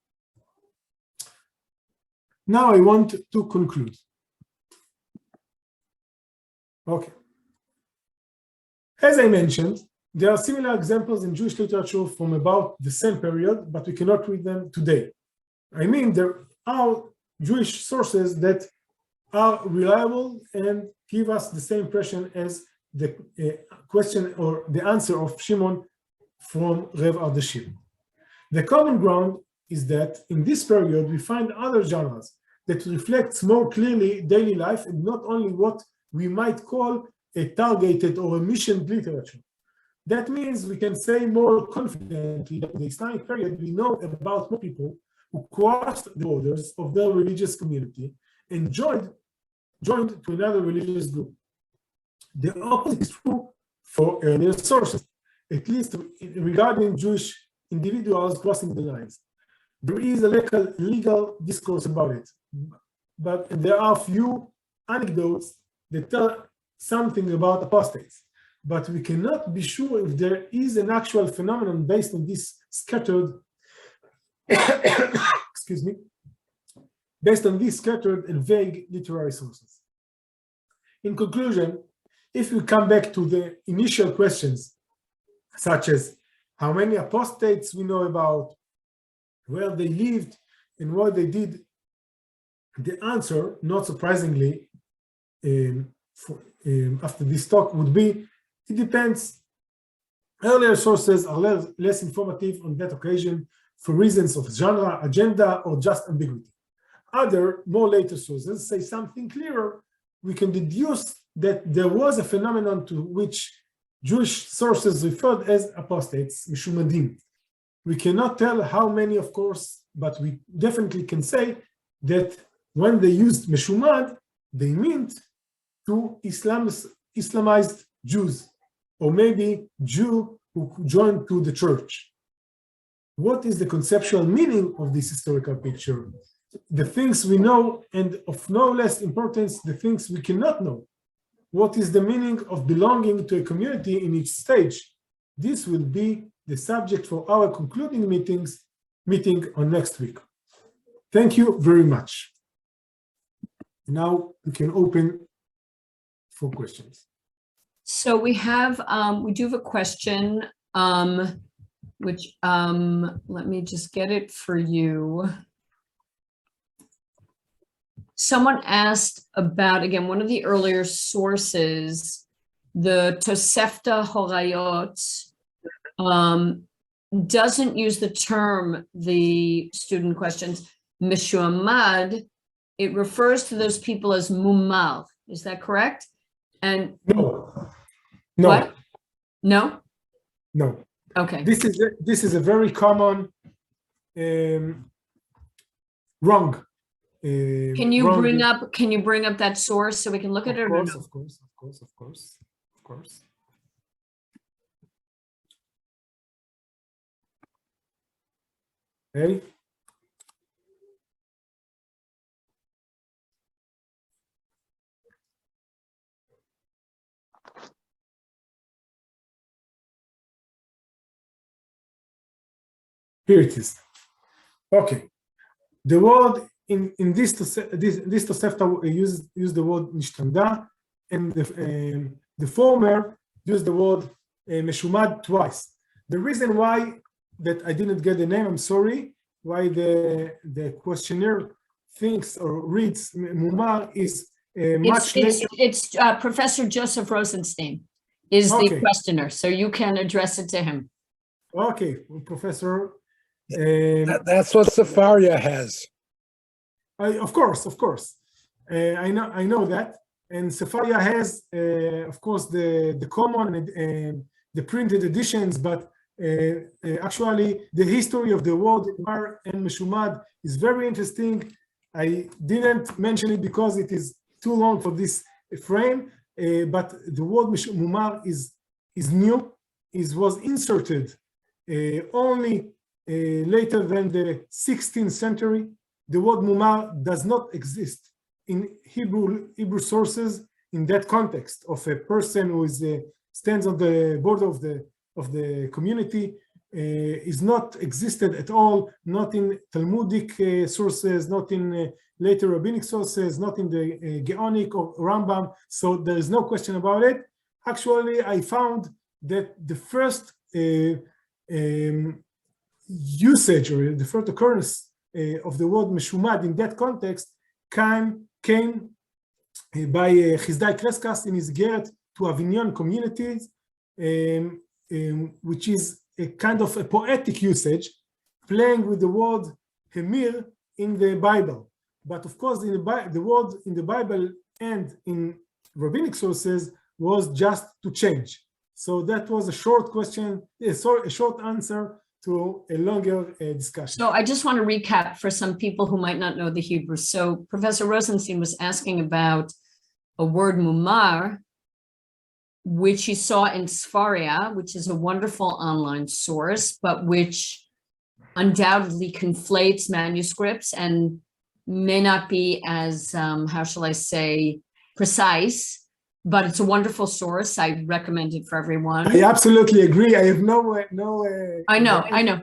Now I want to conclude. Okay. As I mentioned, there are similar examples in Jewish literature from about the same period, but we cannot read them today. I mean, there are Jewish sources that are reliable and give us the same impression as the question or the answer of Shimon from Rev Ardashir. The common ground is that in this period we find other genres that reflects more clearly daily life and not only what we might call a targeted or a mission literature. That means we can say more confidently that in the Islamic period we know about more people who crossed the borders of their religious community and joined to another religious group. The opposite is true for earlier sources, at least regarding Jewish individuals crossing the lines. There is a legal discourse about it, but there are few anecdotes that tell something about apostates. But we cannot be sure if there is an actual phenomenon based on this scattered, excuse me, based on these scattered and vague literary sources. In conclusion, if we come back to the initial questions, such as how many apostates we know about, where they lived, and what they did, the answer, not surprisingly, after this talk would be, it depends. Earlier sources are less informative on that occasion for reasons of genre, agenda, or just ambiguity. Other, more later sources say something clearer. We can deduce that there was a phenomenon to which Jewish sources referred as apostates, mishumadim. We cannot tell how many, of course, but we definitely can say that when they used meshumad, they meant to Islamized Jews, or maybe Jew who joined to the church. What is the conceptual meaning of this historical picture? The things we know, and of no less importance, the things we cannot know. What is the meaning of belonging to a community in each stage? This will be the subject for our concluding meeting on next week. thank you very much. Now we can open for questions. So we do have a question, which, let me just get it for you. Someone asked about, again, one of the earlier sources, the Tosefta Horayot, doesn't use the term, the student questions, Meshuamad. It refers to those people as Mumar. Is that correct? And No. what? No? No. Okay. This is a very common wrong. Can you bring up that source so we can look at it? Of course. Okay. Here it is. Okay. The word in this Tosefta use the word nishtanda, and the former use the word meshumad twice. The reason why that I didn't get the name, I'm sorry, why the questionnaire thinks or reads Mumar is much later. It's Professor Joseph Rosenstein is the questioner, so you can address it to him. Okay, Professor. That's what Sefaria has. Of course. I know that, and Sefaria has, of course, the common the printed editions, but actually the history of the word Mumar and Meshumad is very interesting. I didn't mention it because it is too long for this frame, but the word Mumar is new. It was inserted only later than the 16th century. The word Mumar does not exist in Hebrew sources in that context of a person who stands on the border of the community. Is not existed at all, not in Talmudic sources, not in later Rabbinic sources, not in the Geonic or Rambam. So there is no question about it. Actually, I found that the first usage or the first occurrence of the word Meshumad in that context came by Chizdai Kreskas in his Geret to Avignon communities, which is a kind of a poetic usage, playing with the word Hemir in the Bible. But of course, the word in the Bible and in rabbinic sources was just to change. So that was a short question, a short answer to a longer discussion. So I just want to recap for some people who might not know the Hebrew. So Professor Rosenstein was asking about a word Mumar, which he saw in Sfaria, which is a wonderful online source, but which undoubtedly conflates manuscripts and may not be as, how shall I say, precise, but it's a wonderful source. I recommend it for everyone. I absolutely agree. I have I know.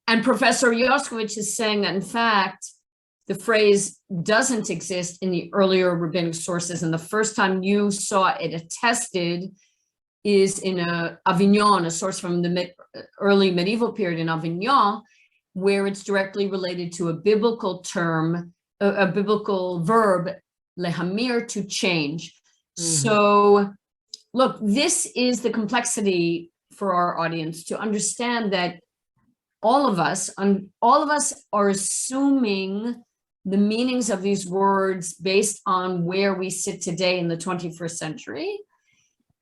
And Professor Yoskowitz is saying that, in fact, the phrase doesn't exist in the earlier rabbinic sources, and the first time you saw it attested is in Avignon, a source from the early medieval period in Avignon, where it's directly related to a biblical term, a biblical verb, lehamir, to change. So, look, this is the complexity for our audience to understand that all of us are assuming the meanings of these words based on where we sit today in the 21st century.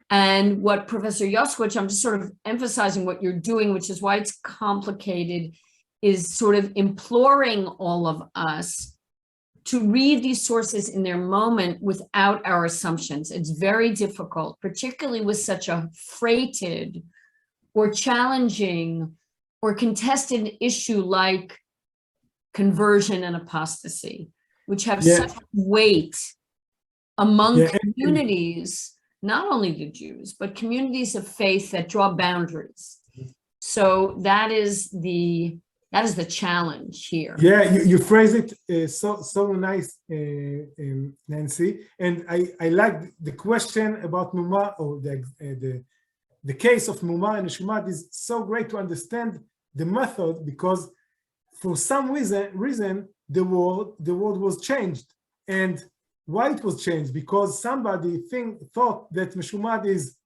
And what Professor Yoskowitz, I'm just sort of emphasizing what you're doing, which is why it's complicated, is sort of imploring all of us to read these sources in their moment without our assumptions. It's very difficult, particularly with such a freighted or challenging or contested issue like conversion and apostasy, which have such weight among communities, not only the Jews, but communities of faith that draw boundaries. So that is the That is the challenge here. Yeah, you phrase it so nice, Nancy. And I like the question about Mumar, or the case of Mumar and Shumat is so great to understand the method, because for some reason the world was changed. And why it was changed? Because somebody thought that Meshumad is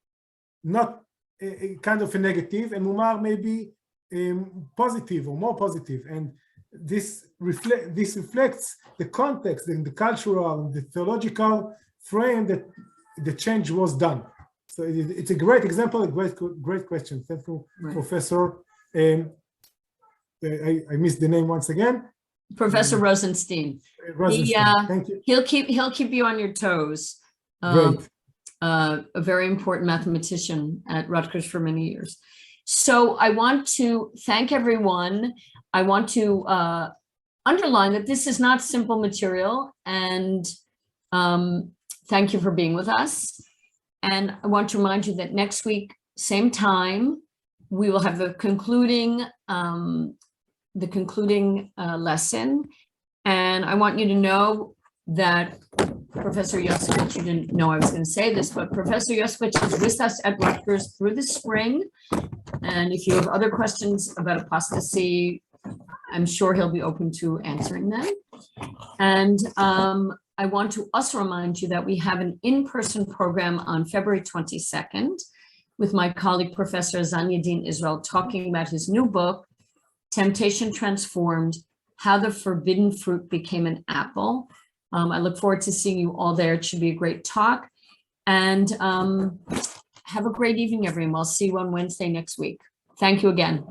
not a kind of a negative, and Mumar may be positive or more positive. And this reflects the context and the cultural and the theological frame that the change was done. So it's a great example, a great question. Thank you, Right. Professor. I missed the name once again. Professor Rosenstein. Rosenstein. Thank you. He'll keep you on your toes. Great. A very important mathematician at Rutgers for many years. So I want to thank everyone. I want to underline that this is not simple material, and thank you for being with us. And I want to remind you that next week, same time, we will have the concluding lesson. And I want you to know that Professor Yoskovich, you didn't know I was going to say this, but Professor Yoskovich is with us at Rutgers through the spring. And if you have other questions about apostasy, I'm sure he'll be open to answering them. And I want to also remind you that we have an in-person program on February 22nd with my colleague, Professor Zanyadin Israel, talking about his new book, Temptation Transformed: How the Forbidden Fruit Became an Apple. I look forward to seeing you all there. It should be a great talk. And have a great evening, everyone. I'll see you on Wednesday next week. Thank you again.